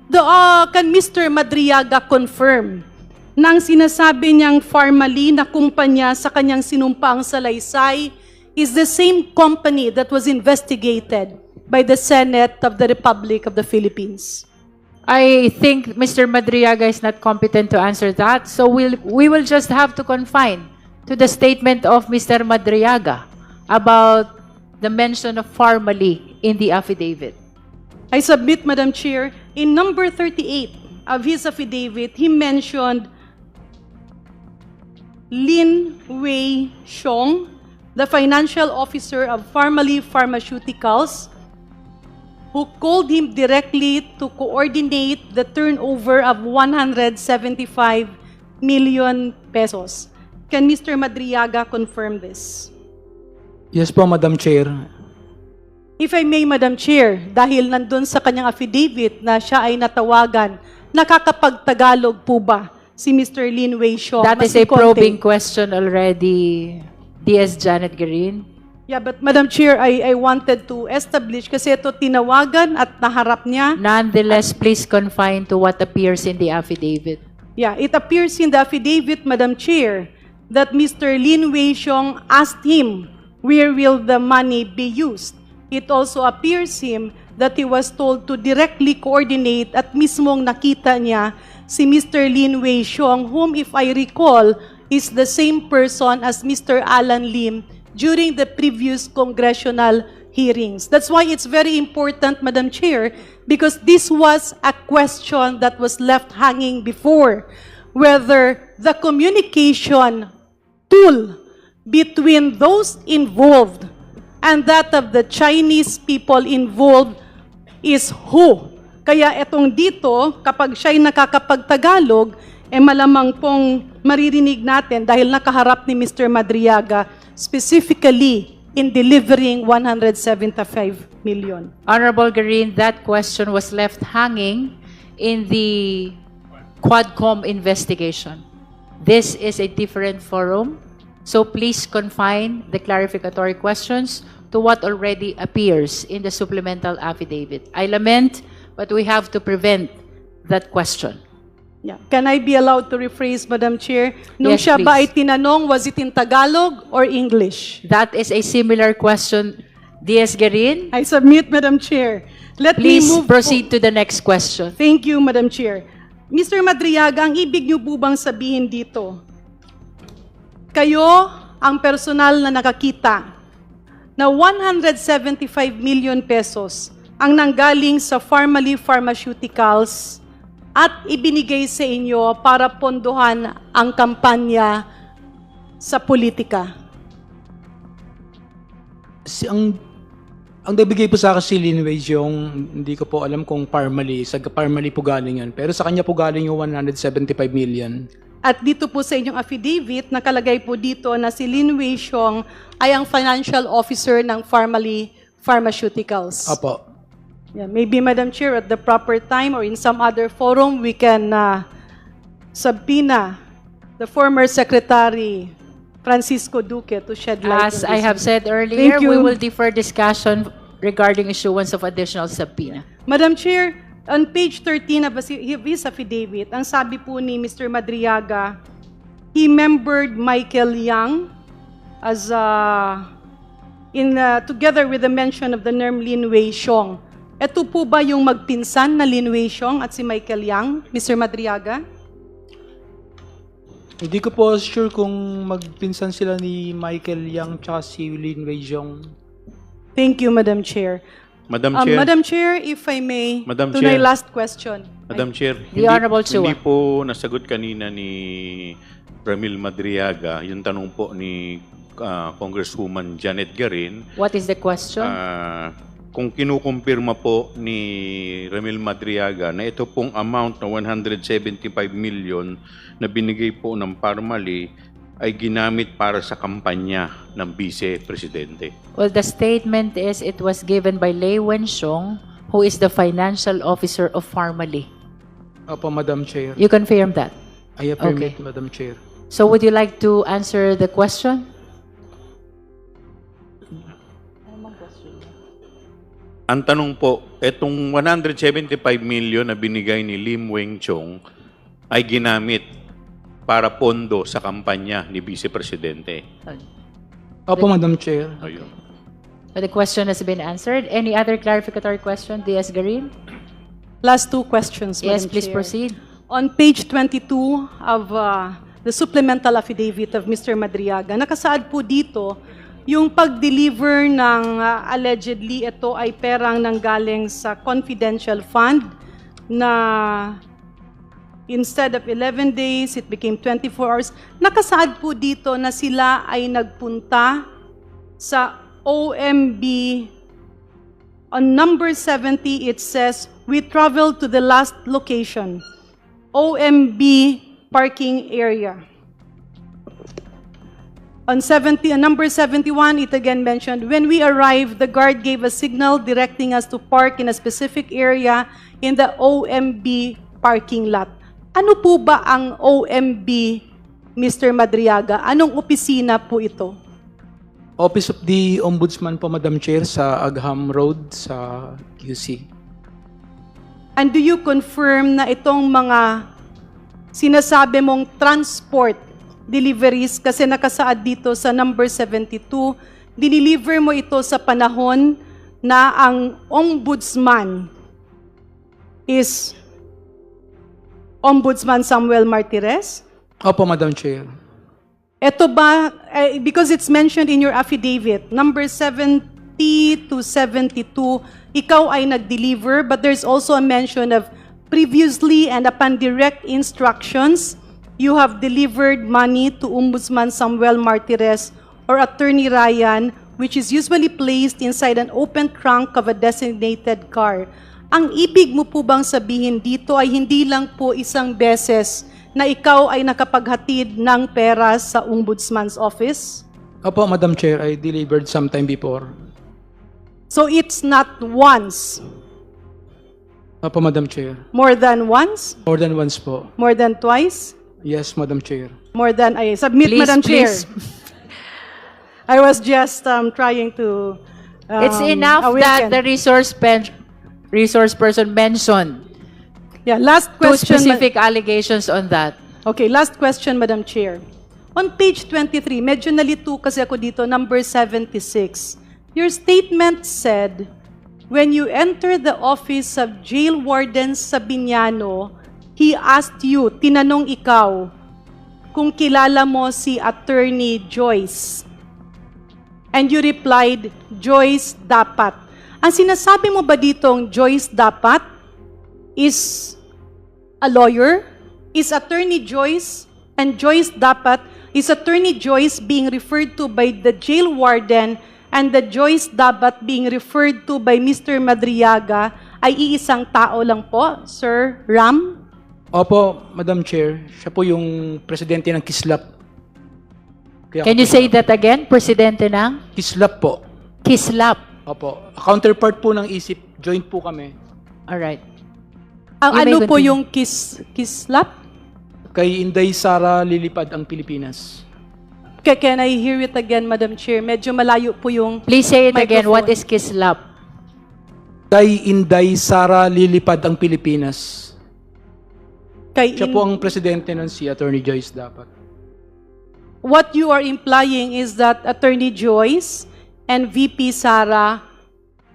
Mr. Madriaga confirm ng sinasabi niyang Pharmaly na kumpanya sa kanyang sinumpaang salaysay is the same company that was investigated by the Senate of the Republic of the Philippines? I think Mr. Madriaga is not competent to answer that, so we will just have to confine to the statement of Mr. Madriaga about the mention of Pharmaly in the affidavit. I submit, Madam Chair, in number 38 of his affidavit, he mentioned Lin Wei Xiong, the financial officer of Pharmaly Pharmaceuticals, who called him directly to coordinate the turnover of 175 million pesos. Can Mr. Madriaga confirm this? Yes po, Madam Chair. If I may, Madam Chair, dahil nandun sa kanyang affidavit na siya ay natawagan, nakakapag-Tagalog po ba si Mr. Lin Wei Xiong? That is a probing question already, DS Janet Green. Yeah, but Madam Chair, I wanted to establish kasi ito tinawagan at naharap niya. Nonetheless, please confine to what appears in the affidavit. Yeah, it appears in the affidavit, Madam Chair, that Mr. Lin Wei Xiong asked him, where will the money be used? It also appears him that he was told to directly coordinate at mismong nakita niya si Mr. Lin Wei Xiong, whom if I recall, is the same person as Mr. Alan Lim during the previous congressional hearings. That's why it's very important, Madam Chair, because this was a question that was left hanging before, whether the communication tool between those involved and that of the Chinese people involved is who. Kaya etong dito, kapag siya'y nakakapagtagalog, malamang pong maririnig natin dahil nakaharap ni Mr. Madriaga specifically in delivering 175 million. Honorable Green, that question was left hanging in the Quadcom investigation. This is a different forum, so please confine the clarificatory questions to what already appears in the supplemental affidavit. I lament, but we have to prevent that question. Yeah. Can I be allowed to rephrase, Madam Chair? Nung Yes, siya ba ay please. tinanong, was it in Tagalog or English? That is a similar question. DS Garin, I submit, Madam Chair. Let please me move proceed to the next question. Thank you, Madam Chair. Mr. Madriaga, ang ibig niyo po bang sabihin dito, kayo ang personal na nakakita na 175 million pesos ang nanggaling sa Pharmaly Pharmaceuticals at ibinigay sa inyo para pondohan ang kampanya sa politika? Ang nabigay po sa akin si Lin Wei Xiong, hindi ko po alam kung Pharmaly, sa Pharmaly po galing yan. Pero sa kanya po galing yung 175 million. At dito po sa inyong affidavit, nakalagay po dito na si Lin Wei Xiong ay ang financial officer ng Pharmaly Pharmaceuticals. Apo. Yeah, maybe, Madam Chair, at the proper time or in some other forum, we can subpoena the former Secretary Francisco Duque to shed light As on I this. have said earlier, Thank you. we will defer discussion regarding issuance of additional subpoena. Madam Chair, on page 13 of his affidavit, ang sabi po ni Mr. Madriaga, he membered Michael Yang as together with the mention of the name Lin Wei Xiong. Ito po ba yung magpinsan na Lin Wei Xiong at si Michael Yang, Mr. Madriaga? Hindi ko po sure kung magpinsan sila ni Michael Yang tsaka si Lin Wei Xiong. Thank you, Madam Chair. Madam Chair. Madam Chair, if I may, Madam to my Chair. last question. Madam Chair, The Honorable Chua. hindi po nasagot kanina ni Ramil Madriaga yung tanong po ni Congresswoman Janet Garin. What is the question? Kung kinukumpirma po ni Ramil Madriaga na ito pong amount na 175 million na binigay po ng Pharmaly ay ginamit para sa kampanya ng Vice Presidente. Well, the statement is it was given by Lei Wenxiong, who is the financial officer of Pharmaly. Opo, Madam Chair. You confirm that? I affirm Okay. it, Madam Chair. So would you like to answer the question? Ang tanong po, itong 175 million na binigay ni Lim Weng Chong ay ginamit para pondo sa kampanya ni Vice Presidente. Opo, Madam Chair. Ayun. But the question has been answered. Any other clarificatory question, D.S. Garin? Last two questions, Yes, Madam please Chair. proceed. On page 22 of the supplemental affidavit of Mr. Madriaga, nakasaad po dito yung pag-deliver ng allegedly ito ay perang nanggaling sa confidential fund na instead of 11 days, it became 24 hours. Nakasaad po dito na sila ay nagpunta sa OMB. On number 70, it says, we traveled to the last location, OMB parking area. On number 71, it again mentioned, when we arrived, the guard gave a signal directing us to park in a specific area in the OMB parking lot. Ano po ba ang OMB, Mr. Madriaga? Anong opisina po ito? Office of the Ombudsman po, Madam Chair, sa Agham Road sa QC. And do you confirm na itong mga sinasabi mong transport deliveries, kasi nakasaad dito sa number 72, dineliver mo ito sa panahon na ang ombudsman is Ombudsman Samuel Martires? Opo, Madam Chair. Ito ba, because it's mentioned in your affidavit, number 70 to 72, ikaw ay nag-deliver, but there's also a mention of previously and upon direct instructions, you have delivered money to Ombudsman Samuel Martires or Attorney Ryan, which is usually placed inside an open trunk of a designated car. Ang ibig mo po bang sabihin dito ay hindi lang po isang beses na ikaw ay nakapaghatid ng pera sa Ombudsman's office? Opo, Madam Chair, I delivered sometime before. So it's not once, Opo, Madam Chair. more than once, More than once po. more than twice, Yes, Madam Chair. more than I submit, Please, Madam please. Chair. I was just trying to It's enough that awaken. the resource person mentioned Yeah, last two question. specific allegations on that. Okay, last question, Madam Chair. On page 23, medyo nalito kasi ako dito, number 76. Your statement said, when you entered the office of Jail Warden Sabiniano, he asked you, tinanong ikaw, kung kilala mo si Attorney Joyce. And you replied, Joyce dapat. Ang sinasabi mo ba ditong Joyce dapat is a lawyer? Is Attorney Joyce and Joyce dapat, is Attorney Joyce being referred to by the jail warden and the Joyce dapat being referred to by Mr. Madriaga ay iisang tao lang po, Sir Ram? Opo, Madam Chair. Siya po yung presidente ng Kislap. Kaya Can you say that again? Presidente ng Kislap po. Kislap. Opo. Counterpart po ng ISIP. Joint po kami. Alright. Ang You may ano po continue. yung kislap? Kay Inday Sara Lilipad ang Pilipinas. Can I hear it again, Madam Chair? Medyo malayo po yung Please say it again. What microphone. is Kislap? Kay Inday Sara Lilipad ang Pilipinas. Kay Siya po ang presidente ng si Attorney Joyce dapat. What you are implying is that Attorney Joyce and VP Sara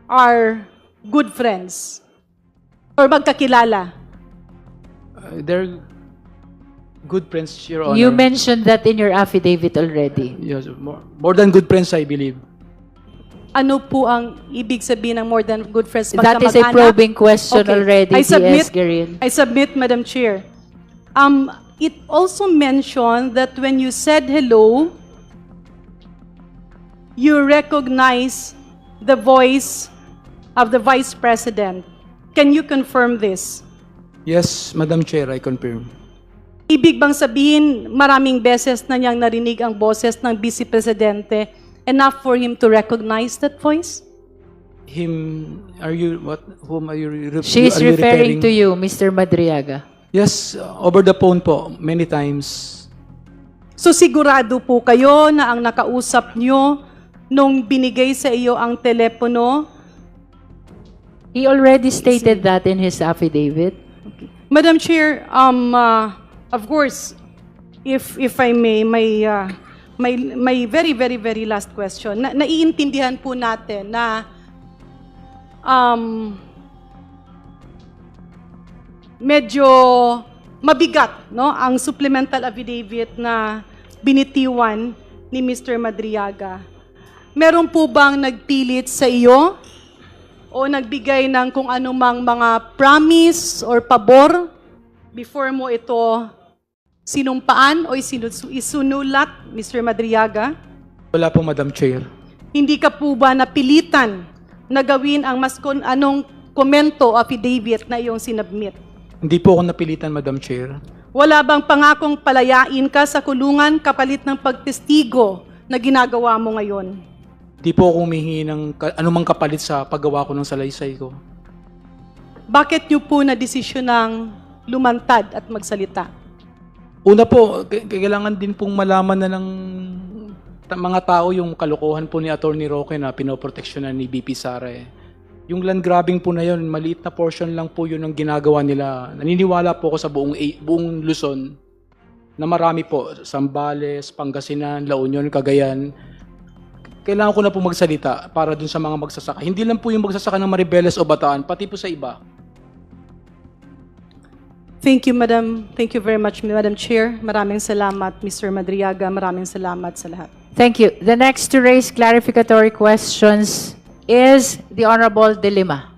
are good friends or magkakilala. They're good friends, Your Honor. You mentioned that in your affidavit already. Yes, more than good friends, I believe. Ano po ang ibig sabihin ng more than good friends? That is a Magkamag-anak? probing question Okay. already, D.S. Garin. I submit, Madam Chair. It also mentioned that when you said hello, you recognize the voice of the Vice President. Can you confirm this? Yes, Madam Chair, I confirm. Ibig bang sabihin, maraming beses na niyang narinig ang boses ng Vice Presidente, enough for him to recognize that voice? Him, are you, what, whom are you, She is are you referring to you, Mr. Madriaga. Yes, over the phone po, many times. So sigurado po kayo na ang nakausap niyo nung binigay sa iyo ang telepono? He already stated that in his affidavit. Madam Chair, of course, if I may, may very last question. Naiintindihan po natin na medyo mabigat, no, ang supplemental affidavit na binitiwan ni Mr. Madriaga. Meron po bang nagpilit sa iyo o nagbigay ng kung anumang mga promise or pabor before mo ito sinumpaan o isunulat, Mr. Madriaga? Wala po, Madam Chair. Hindi ka po ba napilitan na gawin ang anong komento o affidavit na iyong sinabmit? Hindi po ako napilitan, Madam Chair. Wala bang pangakong palayain ka sa kulungan kapalit ng pagtestigo na ginagawa mo ngayon? Hindi po ako humihingi ng anumang kapalit sa paggawa ko ng salaysay ko. Bakit niyo po na desisyonang lumantad at magsalita? Una po, kailangan din pong malaman na ng mga tao yung kalokohan po ni Atty. Roque na pinoproteksyonan ni BP Sara. Yung land grabbing po na yun, maliit na portion lang po yun ang ginagawa nila. Naniniwala po ako sa buong Luzon na marami po, Zambales, Pangasinan, La Union, Cagayan. Kailangan ko na po magsalita para dun sa mga magsasaka. Hindi lang po yung magsasaka ng Maribeles o Bataan, pati po sa iba. Thank you, Madam. Thank you very much, Madam Chair. Maraming salamat, Mr. Madriaga. Maraming salamat sa lahat. Thank you. The next to raise clarificatory questions is the Honorable De Lima.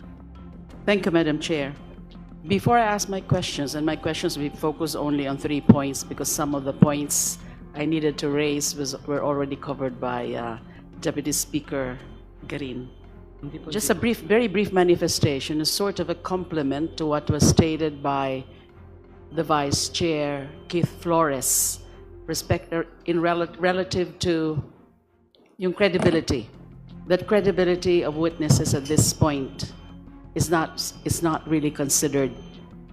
Thank you, Madam Chair. Before I ask my questions, and my questions will be focused only on 3 points because some of the points I needed to raise were already covered by Deputy Speaker Garin. Just a very brief manifestation, is sort of a complement to what was stated by the Vice Chair, Keith Flores, relative to yung credibility. That credibility of witnesses at this point is not really considered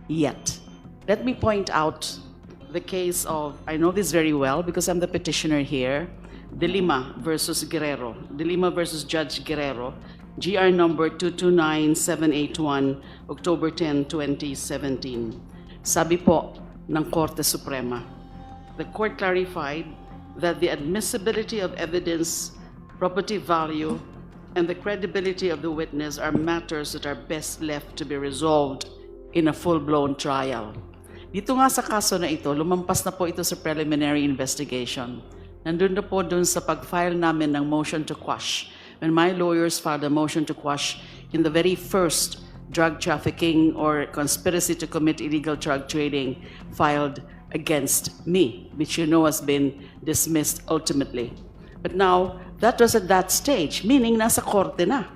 yet. Let me point out the case of, I know this very well because I'm the petitioner here, De Lima versus Guerrero. De Lima versus Judge Guerrero, GR number 229781, October 10, 2017. Sabi po ng Korte Suprema, the court clarified that the admissibility of evidence, property value, and the credibility of the witness are matters that are best left to be resolved in a full-blown trial. Dito nga sa kaso na ito, lumampas na po ito sa preliminary investigation. Nandun na po dun sa pag-file namin ng motion to quash. When my lawyers filed a motion to quash in the very first drug trafficking or conspiracy to commit illegal drug trading filed against me, which you know has been dismissed ultimately. But now, that was at that stage, meaning nasa korte na.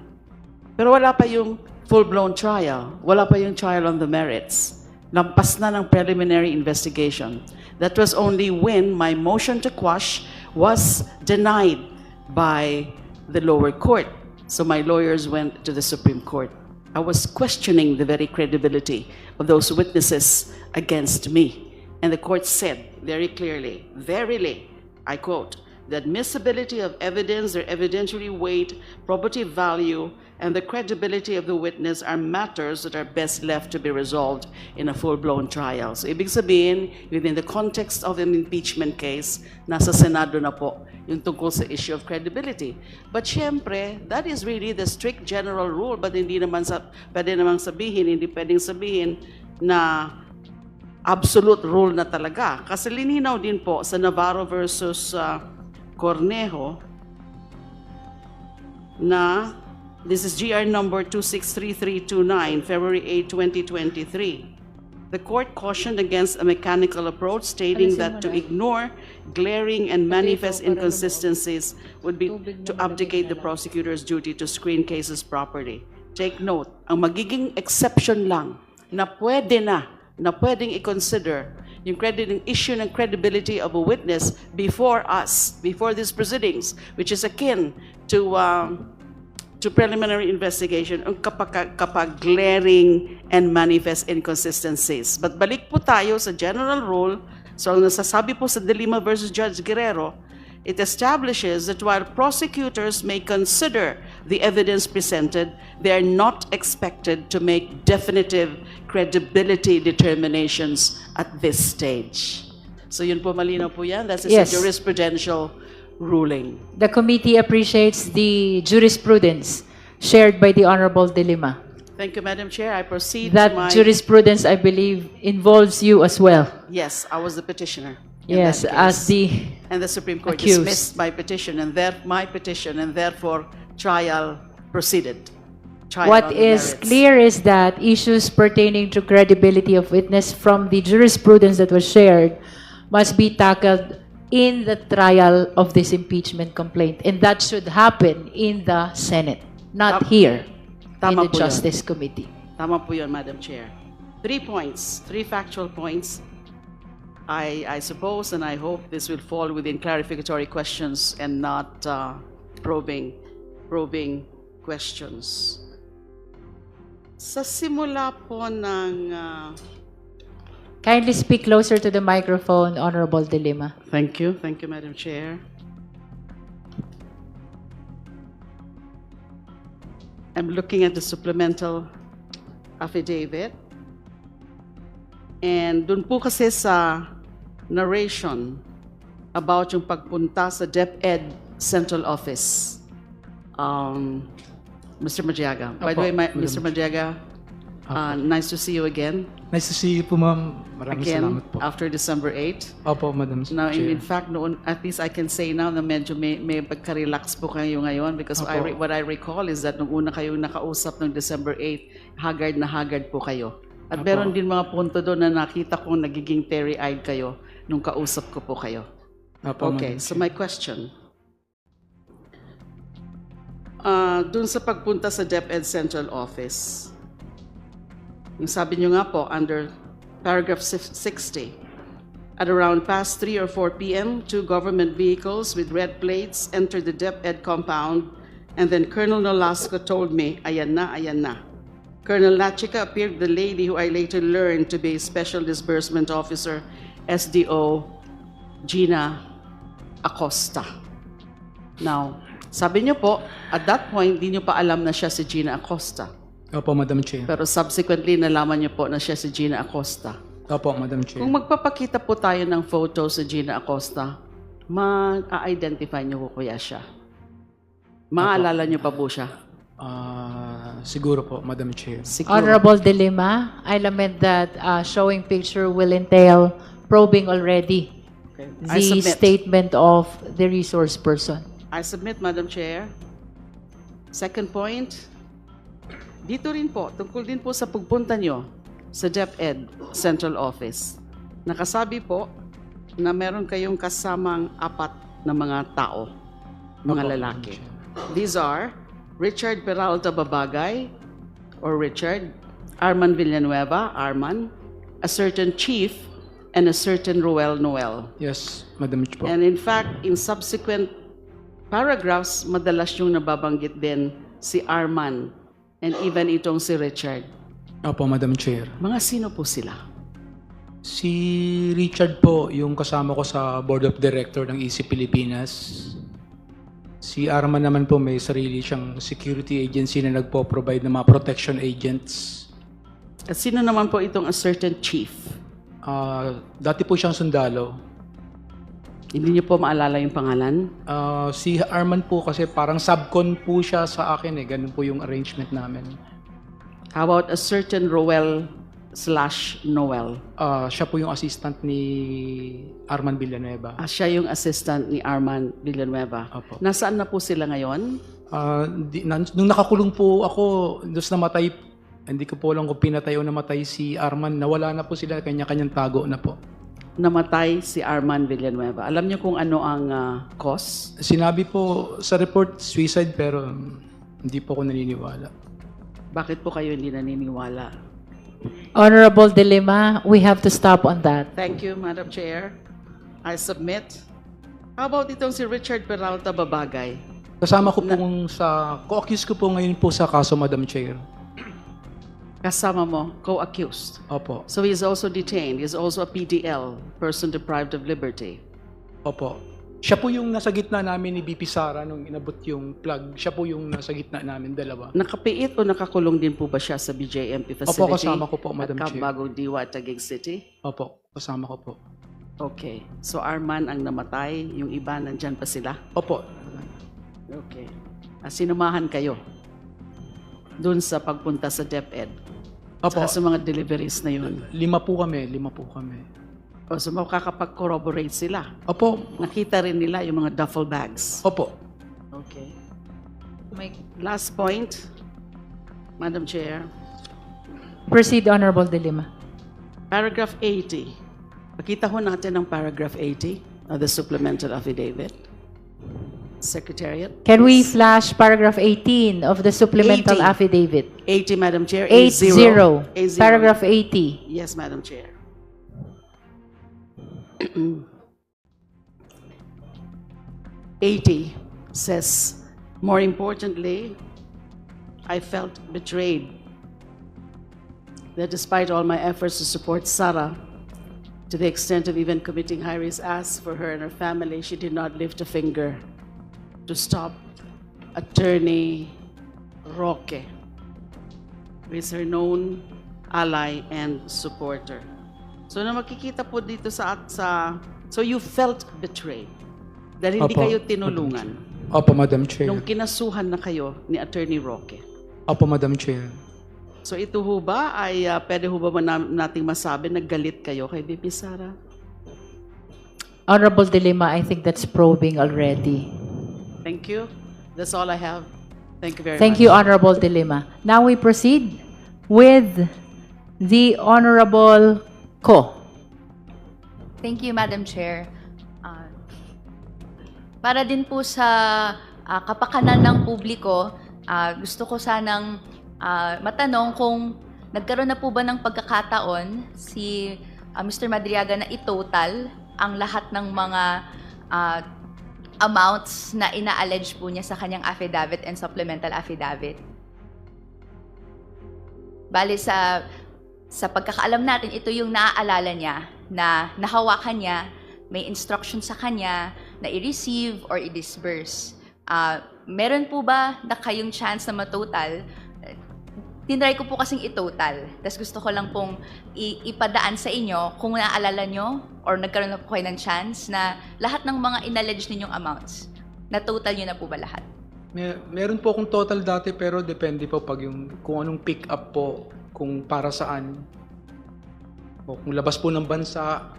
Pero wala pa yung full-blown trial. Wala pa yung trial on the merits. Lampas na ng preliminary investigation. That was only when my motion to quash was denied by the lower court. So my lawyers went to the Supreme Court. I was questioning the very credibility of those witnesses against me. And the court said very clearly, verily, I quote, the admissibility of evidence, their evidentiary weight, property value, and the credibility of the witness are matters that are best left to be resolved in a full-blown trial. So ibig sabihin, within the context of an impeachment case, nasa Senado na po yung tungkol sa issue of credibility. But syempre, that is really the strict general rule, but hindi naman pwede namang sabihin, hindi pwedeng sabihin na absolute rule na talaga. Kasi lininaw din po sa Navarro versus Cornejo na this is GR number 263329, February 8, 2023. The court cautioned against a mechanical approach, stating that to ignore glaring and manifest inconsistencies would be to abdicate the prosecutor's duty to screen cases properly. Take note, ang magiging exception lang na pwedeng i-consider yung issue ng credibility of a witness before us, before these proceedings, which is akin to preliminary investigation kapag glaring and manifest inconsistencies. But balik po tayo sa general rule. So ang nasasabi po sa De Lima versus Judge Guerrero, it establishes that while prosecutors may consider the evidence presented, they are not expected to make definitive credibility determinations at this stage. So yun po, malinaw po yan. That's Yes. a jurisprudential ruling. The committee appreciates the jurisprudence shared by the Honorable De Lima. Thank you, Madam Chair. I proceed That to my... jurisprudence, I believe, involves you as well. Yes, I was the petitioner. in Yes, that as case. the And the Supreme Court accused. dismissed my petition, and therefore trial proceeded. Trial what on the is merits. clear is that issues pertaining to credibility of witness from the jurisprudence that was shared must be tackled in the trial of this impeachment complaint. And that should happen in the Senate, not here in Tama the po yun. Justice Committee. Tama po yun, Madam Chair. 3 points, 3 factual points. I suppose and I hope this will fall within clarificatory questions and not probing questions. Sa simula po ng... Kindly speak closer to the microphone, Honorable De Lima. Thank you, Madam Chair. I'm looking at the supplemental affidavit. And dun po kasi sa narration about yung pagpunta sa DepEd Central Office. Mr. Madriaga. By the way, Mr. Madriaga, nice to see you again. Nice to see you po, ma'am. Maraming Again, salamat po. after December 8. Opo, Madam Now, Chair. in fact, noon, at least I can say now na medyo may pagka-relax po kayo ngayon because Opo. what I recall is that nung una kayo nakausap ng December 8, haggard na haggard po kayo. At Opo. meron din mga punto doon na nakita ko nagiging teary-eyed kayo nung kausap ko po kayo. Opo, Okay, Madam so Chair. my question. Doon sa pagpunta sa DepEd Central Office, yung sabi nyo nga po, under paragraph 60, at around past 3 or 4 p.m., 2 government vehicles with red plates entered the DepEd compound, and then Colonel Nolasco told me, ayan na, ayan na. Colonel Lachica appeared the lady who I later learned to be Special Disbursement Officer, SDO Gina Acosta. Now, sabi niyo po, at that point, di niyo pa alam na siya si Gina Acosta. Opo, Madam Chair. Pero subsequently, nalaman niyo po na siya si Gina Acosta. Opo, Madam Chair. Kung magpapakita po tayo ng photo sa Gina Acosta, ma-identify niyo po kuya siya. Maalala niyo pa po siya. Siguro po, Madam Chair. Siguro. Honorable De Lima, I lament that showing picture will entail probing already Okay. I the submit. statement of the resource person. I submit, Madam Chair. Second point, dito rin po, tungkol din po sa pagpunta nyo sa DepEd Central Office. Nakasabi po na meron kayong kasamang 4 na mga tao, mga Opo, lalaki. These are Richard Peralta Babagay, or Richard, Arman Villanueva, Arman, a certain Chief, and a certain Ruel Noel. Yes, Madam Chair po. And in fact, in subsequent paragraphs, madalas yung nababanggit din si Arman and even itong si Richard. Opo, Madam Chair. Mga sino po sila? Si Richard po, yung kasama ko sa Board of Director ng EC Pilipinas. Si Arman naman po, may sarili siyang security agency na nagpo-provide ng mga protection agents. At sino naman po itong a certain chief? Dati po siyang sundalo. Hindi niyo po maalala yung pangalan? Si Arman po kasi parang subcon po siya sa akin eh. Ganun po yung arrangement namin. How about a certain Roel/Noel? Siya po yung assistant ni Arman Villanueva. Siya yung assistant ni Arman Villanueva. Opo. Nasaan na po sila ngayon? Nung nakakulong po ako, dos namatay, hindi ko po alam kung pinatay o namatay si Arman. Nawala na po sila, kanya-kanyang tago na po. Namatay si Arman Villanueva. Alam niyo kung ano ang cause? Sinabi po sa report, suicide, pero hindi po ako naniniwala. Bakit po kayo hindi naniniwala? Honorable De Lima, we have to stop on that. Thank you, Madam Chair. I submit. How about itong si Richard Peralta Babagay? Kasama ko pong co-accused ko po ngayon po sa kaso, Madam Chair. Kasama mo, co-accused. Opo. So he is also detained. He is also a PDL, person deprived of liberty. Opo. Siya po yung nasa gitna namin ni BP Sara nung inabot yung plug. Siya po yung nasa gitna namin, dalawa. Nakapiit o nakakulong din po ba siya sa BJMP facility? Opo, kasama ko po, Madam at Chair. Cabagong Diwa, Taguig City? Opo, kasama ko po. Okay. So Arman ang namatay, yung iba nandyan pa sila? Opo. Okay. Sinumahan kayo doon sa pagpunta sa DepEd? Opo. Saka sa mga deliveries na yun? 5 po kami. O so makakapag-corroborate sila? Opo. Nakita rin nila yung mga duffel bags? Opo. Okay. My last point, Madam Chair. Proceed, Honorable De Lima. Paragraph 80. Pakita ho natin ang paragraph 80 of the supplemental affidavit. Secretariat. Can we flash paragraph 18 of the supplemental 80. affidavit? 80, Madam Chair. 80. 80. Paragraph 80. Yes, Madam Chair. 80 says, more importantly, I felt betrayed that despite all my efforts to support Sarah, to the extent of even committing high-risk acts for her and her family, she did not lift a finger to stop Attorney Roque, who is her known ally and supporter. So na makikita po dito so you felt betrayed dahil hindi Opo, kayo tinulungan Opo, Madam Chair. nung kinasuhan na kayo ni Attorney Roque. Opo, Madam Chair. So ito ho ba ay pwede ho ba nating masabi na galit kayo kay VP Sara? Honorable De Lima, I think that's probing already. Thank you. That's all I have. Thank you very much. Thank you, Honorable De Lima. Now we proceed with the Honorable Ko. Thank you, Madam Chair. Para din po sa kapakanan ng publiko, gusto ko sanang matanong kung nagkaroon na po ba ng pagkakataon si Mr. Madriaga na i-total ang lahat ng mga amounts na ina-allege po niya sa kanyang affidavit and supplemental affidavit. Bale, sa pagkakaalam natin, ito yung naaalala niya na nahawakan niya, may instruction sa kanya na i-receive or i-disburse. Meron po ba na kayong chance na matotal? Tinry ko po kasing i-total. Tapos gusto ko lang pong ipadaan sa inyo kung naaalala nyo or nagkaroon na po kayo ng chance na lahat ng mga inallege ninyong amounts, na-total nyo na po ba lahat? Meron po akong total dati pero depende po kung anong pick up po, kung para saan. O kung labas po ng bansa,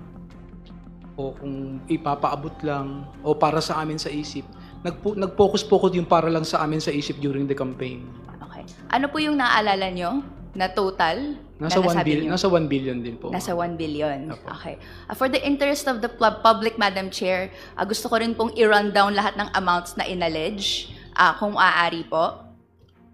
o kung ipapaabot lang, o para sa amin sa isip. Nag-focus po ko yung para lang sa amin sa isip during the campaign. Okay. Ano po yung naaalala nyo na total? Nasa na 1 nasabi billion, nyo? nasa 1 billion din po. Nasa 1 billion. Opo. Okay. For the interest of the public, Madam Chair, gusto ko rin pong i-run down lahat ng amounts na inallege, kung aari po.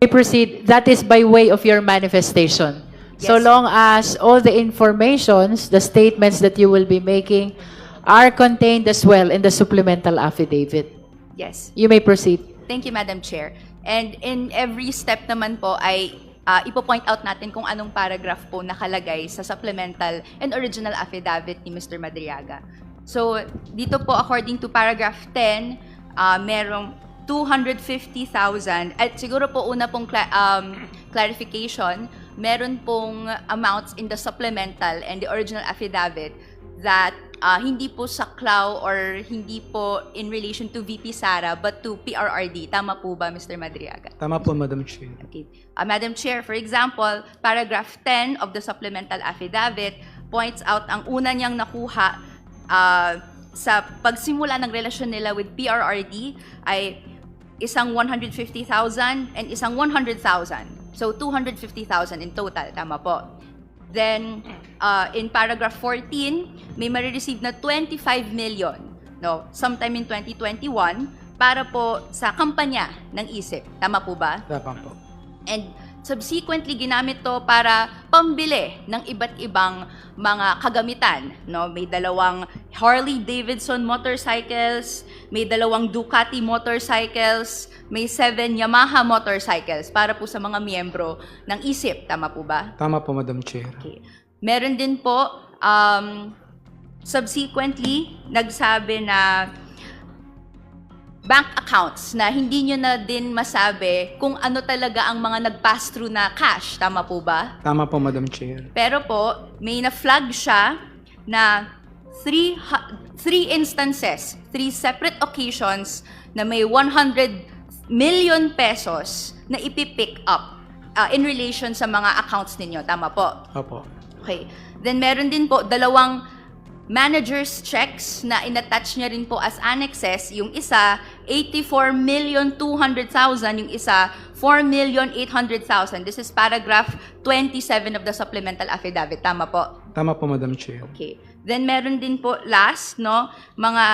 We proceed. That is by way of your manifestation. So Yes. long as all the informations, the statements that you will be making are contained as well in the supplemental affidavit. Yes. You may proceed. Thank you, Madam Chair. And in every step naman po ay ipo-point out natin kung anong paragraph po nakalagay sa supplemental and original affidavit ni Mr. Madriaga. So, dito po according to paragraph 10, merong 250,000 at siguro po una pong clarification, meron pong amounts in the supplemental and the original affidavit that hindi po saklaw or hindi po in relation to VP Sara but to PRRD. Tama po ba, Mr. Madriaga? Tama po, Madam Chair. Okay. Madam Chair, for example, paragraph 10 of the supplemental affidavit points out ang una niyang nakuha sa pagsimula ng relasyon nila with PRRD ay isang 150,000 and isang 100,000. So 250,000 in total. Tama po. Then, in paragraph 14, may marireceive na 25 million, no, sometime in 2021, para po sa kampanya ng ISIP. Tama po ba? Tama po. And subsequently, ginamit to para pambili ng iba't ibang mga kagamitan. No? May 2 Harley-Davidson motorcycles, may 2 Ducati motorcycles, may 7 Yamaha motorcycles para po sa mga miyembro ng ISIP. Tama po ba? Tama po, Madam Chair. Okay. Meron din po, subsequently, nagsabi na bank accounts na hindi nyo na din masabi kung ano talaga ang mga nag-pass through na cash. Tama po ba? Tama po, Madam Chair. Pero po, may na-flag siya na three instances, 3 separate occasions na may 100 million pesos na ipipick up in relation sa mga accounts ninyo. Tama po? Opo. Okay. Then meron din po 2 manager's checks na inattach niya rin po as annexes. Yung isa, 84,200,000. Yung isa, 4,800,000. This is paragraph 27 of the supplemental affidavit. Tama po? Tama po, Madam Chair. Okay. Then meron din po last, no, mga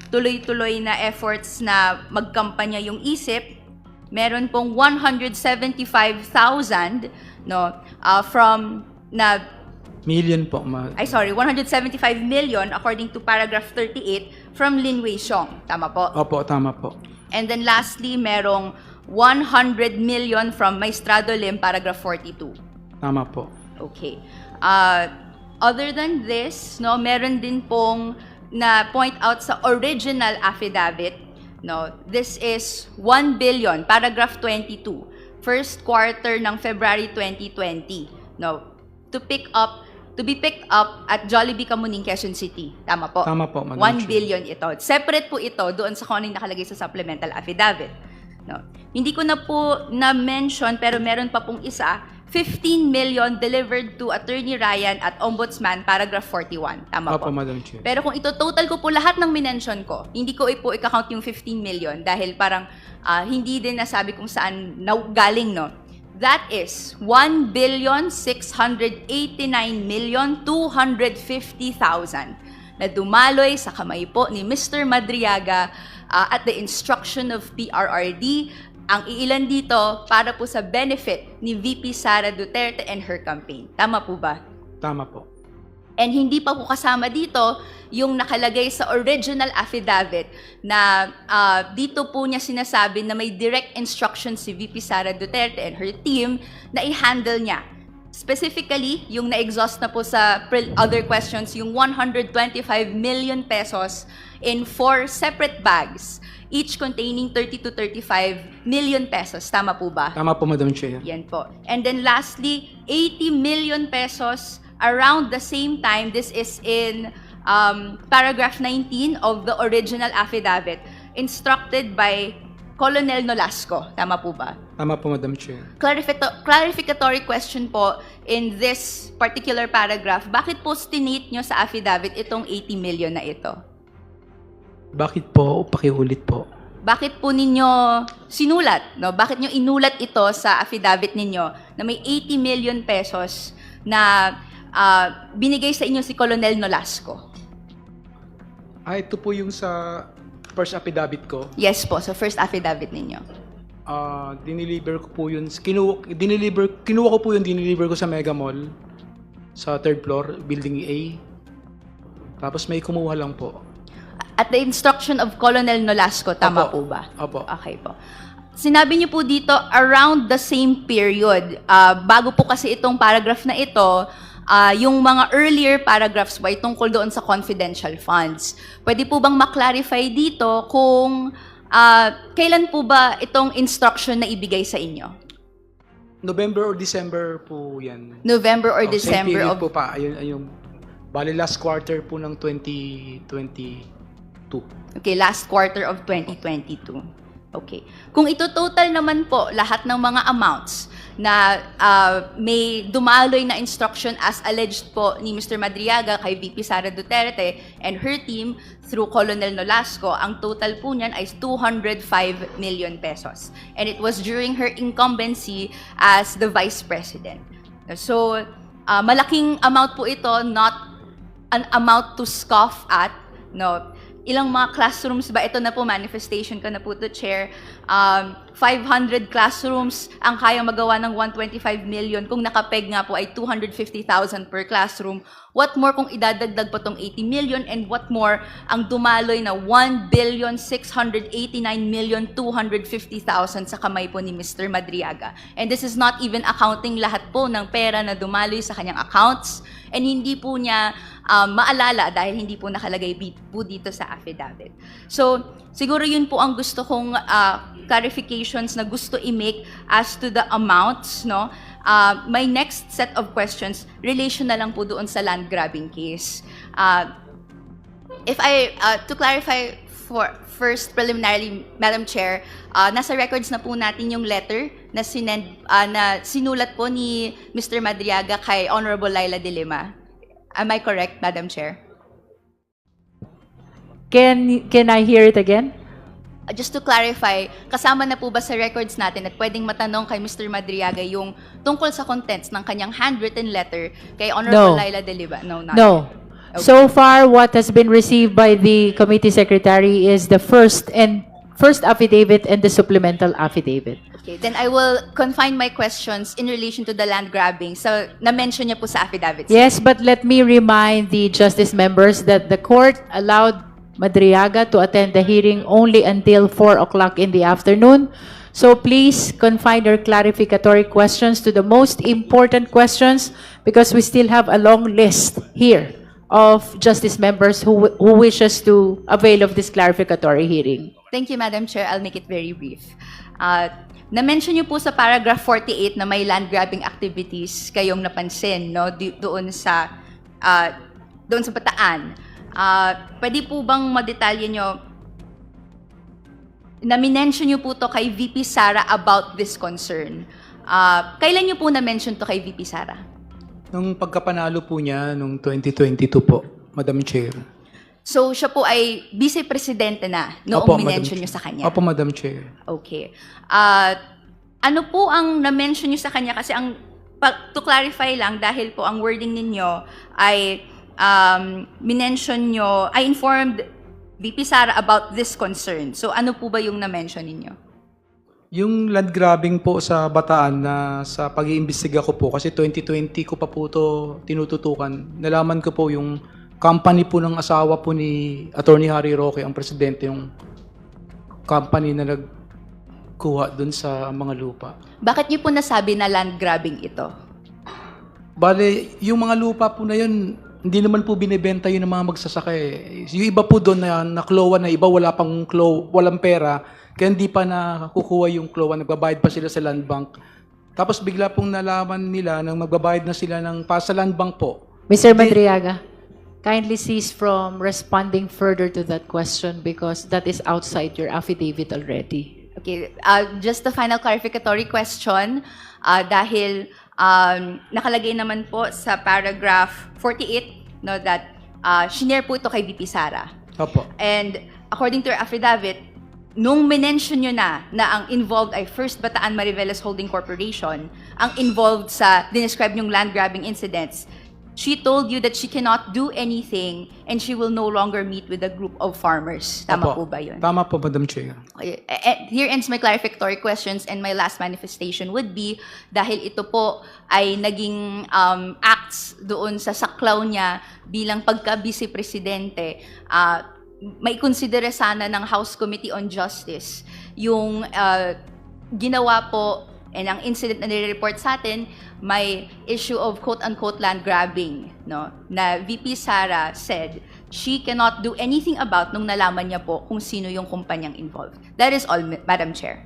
tuloy-tuloy na efforts na magkampanya yung ISIP. Meron pong 175,000, no, from na Million po, 175 million according to paragraph 38 from Lin Wei Xiong. Tama po? Opo, tama po. And then lastly, merong 100 million from Maestrado Lim, paragraph 42. Tama po. Okay. Other than this, no, meron din pong na point out sa original affidavit, no, this is 1 billion, paragraph 22, first quarter ng February 2020, no, to be picked up at Jollibee Kamuning, Quezon City. Tama po? Tama po, Madam 1 Chair. billion ito. Separate po ito doon sa kung ano yung nakalagay sa supplemental affidavit. No. Hindi ko na po na-mention pero meron pa pong isa, 15 million delivered to Attorney Ryan at Ombudsman, paragraph 41. Tama Opo, po? Madam Chair. Pero kung ito total ko po lahat ng minention ko, hindi ko po i-count yung 15 million dahil parang hindi din nasabi kung saan galing, no? That is 1,689,250,000 na dumaloy sa kamay po ni Mr. Madriaga at the instruction of PRRD. Ang iilan dito para po sa benefit ni VP Sara Duterte and her campaign. Tama po ba? Tama po. And hindi pa po kasama dito yung nakalagay sa original affidavit na dito po niya sinasabi na may direct instruction si VP Sara Duterte and her team na i-handle niya. Specifically, yung na-exhaust na po sa other questions, yung 125 million pesos in 4 separate bags, each containing 30 to 35 million pesos. Tama po ba? Tama po, Madam Chair. Yan po. And then lastly, 80 million pesos around the same time. This is in paragraph 19 of the original affidavit, instructed by Colonel Nolasco. Tama po ba? Tama po, Madam Chair. Clarificatory question po in this particular paragraph. Bakit po stinate nyo sa affidavit itong 80 million na ito? Bakit po? Pakiulit po. Bakit po ninyo sinulat? No? Bakit nyo inulat ito sa affidavit ninyo na may 80 million pesos na binigay sa inyo si Colonel Nolasco? Ito po yung sa first affidavit ko. Yes po, sa first affidavit ninyo. Dineliver ko po yun. Kinuha ko po yun, dineliver ko sa Mega Mall sa 3rd floor, building A. Tapos may kumuha lang po. At the instruction of Colonel Nolasco, tama po ba? Opo. Okay po. Sinabi niyo po dito, around the same period, bago po kasi itong paragraph na ito, yung mga earlier paragraphs ba tungkol doon sa confidential funds. Pwede po bang maklarify dito kung kailan po ba itong instruction na ibigay sa inyo? November or December po yan. November or Same December period of... po pa. Ayun, bali last quarter po ng 2022. Okay, last quarter of 2022. Okay. Kung ito total naman po, lahat ng mga amounts na may dumaloy na instruction as alleged po ni Mr. Madriaga kay VP Sara Duterte and her team through Colonel Nolasco, ang total po niyan ay 205 million pesos. And it was during her incumbency as the Vice President. So, malaking amount po ito, not an amount to scoff at, no. Ilang mga classrooms ba? Ito na po, manifestation ka na po to, Chair. 500 classrooms ang kaya magawa ng 125 million. Kung nakapeg nga po ay 250,000 per classroom. What more kung idadagdag pa tong 80 million, and what more ang dumaloy na 1,689,250,000 sa kamay po ni Mr. Madriaga. And this is not even accounting lahat po ng pera na dumaloy sa kanyang accounts, and hindi po niya maalala dahil hindi po nakalagay po dito sa affidavit. So, siguro yun po ang gusto kong clarifications na gusto i-make as to the amounts, no? My next set of questions, relation na lang po doon sa land grabbing case. To clarify first preliminarily, Madam Chair, nasa records na po natin yung letter na sinulat po ni Mr. Madriaga kay Honorable Laila de Lima. Am I correct, Madam Chair? Can I hear it again? Just to clarify, kasama na po ba sa records natin at pwedeng matanong kay Mr. Madriaga yung tungkol sa contents ng kanyang handwritten letter kay Honorable No. Laila de Lima? No, not No. yet. So far, what has been received by the committee secretary is the first affidavit and the supplemental affidavit. Okay, then I will confine my questions in relation to the land grabbing. So, na-mention niya po sa affidavit. Yes, but let me remind the justice members that the court allowed Madriaga to attend the hearing only until 4 o'clock in the afternoon. So please confine your clarificatory questions to the most important questions because we still have a long list here of justice members who wishes to avail of this clarificatory hearing. Thank you, Madam Chair. I'll make it very brief. Na-mention niyo po sa paragraph 48 na may land grabbing activities kayong napansin, no, doon sa Bataan. Pwede po bang madetalye nyo, na-mention niyo po to kay VP Sara about this concern. Kailan niyo po na-mention to kay VP Sara? Nung pagkapanalo po niya, nung 2022 po, Madam Chair. So, siya po ay vice-presidente na noong Opo, Madam minention Chair. niyo sa kanya? Opo, Madam Chair. Okay. Ano po ang na-mention niyo sa kanya? Kasi to clarify lang, dahil po ang wording ninyo ay minention nyo, I informed VP Sara about this concern. So, ano po ba yung na-mention ninyo? Yung land grabbing po sa Bataan na sa pag-iimbestiga ko po, kasi 2020 ko pa po ito tinututukan, nalaman ko po yung company po ng asawa po ni Attorney Harry Roque, ang presidente, yung company na nagkuha dun sa mga lupa. Bakit niyo po nasabi na land grabbing ito? Bale, yung mga lupa po na yun, hindi naman po binibenta yun ng mga magsasaka eh. Yung iba po doon na naklowa na iba, wala pang walang pera, kaya hindi pa nakukuha yung klowa, nagbabayad pa sila sa land bank. Tapos bigla pong nalaman nila nang magbabayad na sila ng sa land bank po. Mr. Madriaga, kindly cease from responding further to that question because that is outside your affidavit already. Okay, just a final clarificatory question. Dahil nakalagay naman po sa paragraph 48, no, that shinare po ito kay VP Sara. Opo. And according to your affidavit, nung minention nyo na ang involved ay First Bataan Mariveles Holding Corporation, ang involved sa dinescribe nyong land grabbing incidents, she told you that she cannot do anything and she will no longer meet with a group of farmers. Tama Opo. po ba yun? Tama po, Madam Chair. Okay. Here ends my clarificatory questions, and my last manifestation would be, dahil ito po ay naging acts doon sa saklaw niya bilang pagka-vice-presidente, may consider sana ng House Committee on Justice yung ginawa po and ang incident na nire-report sa atin, may issue of quote-unquote land grabbing, no? Na VP Sara said she cannot do anything about nung nalaman niya po kung sino yung kumpanyang involved. That is all, Madam Chair.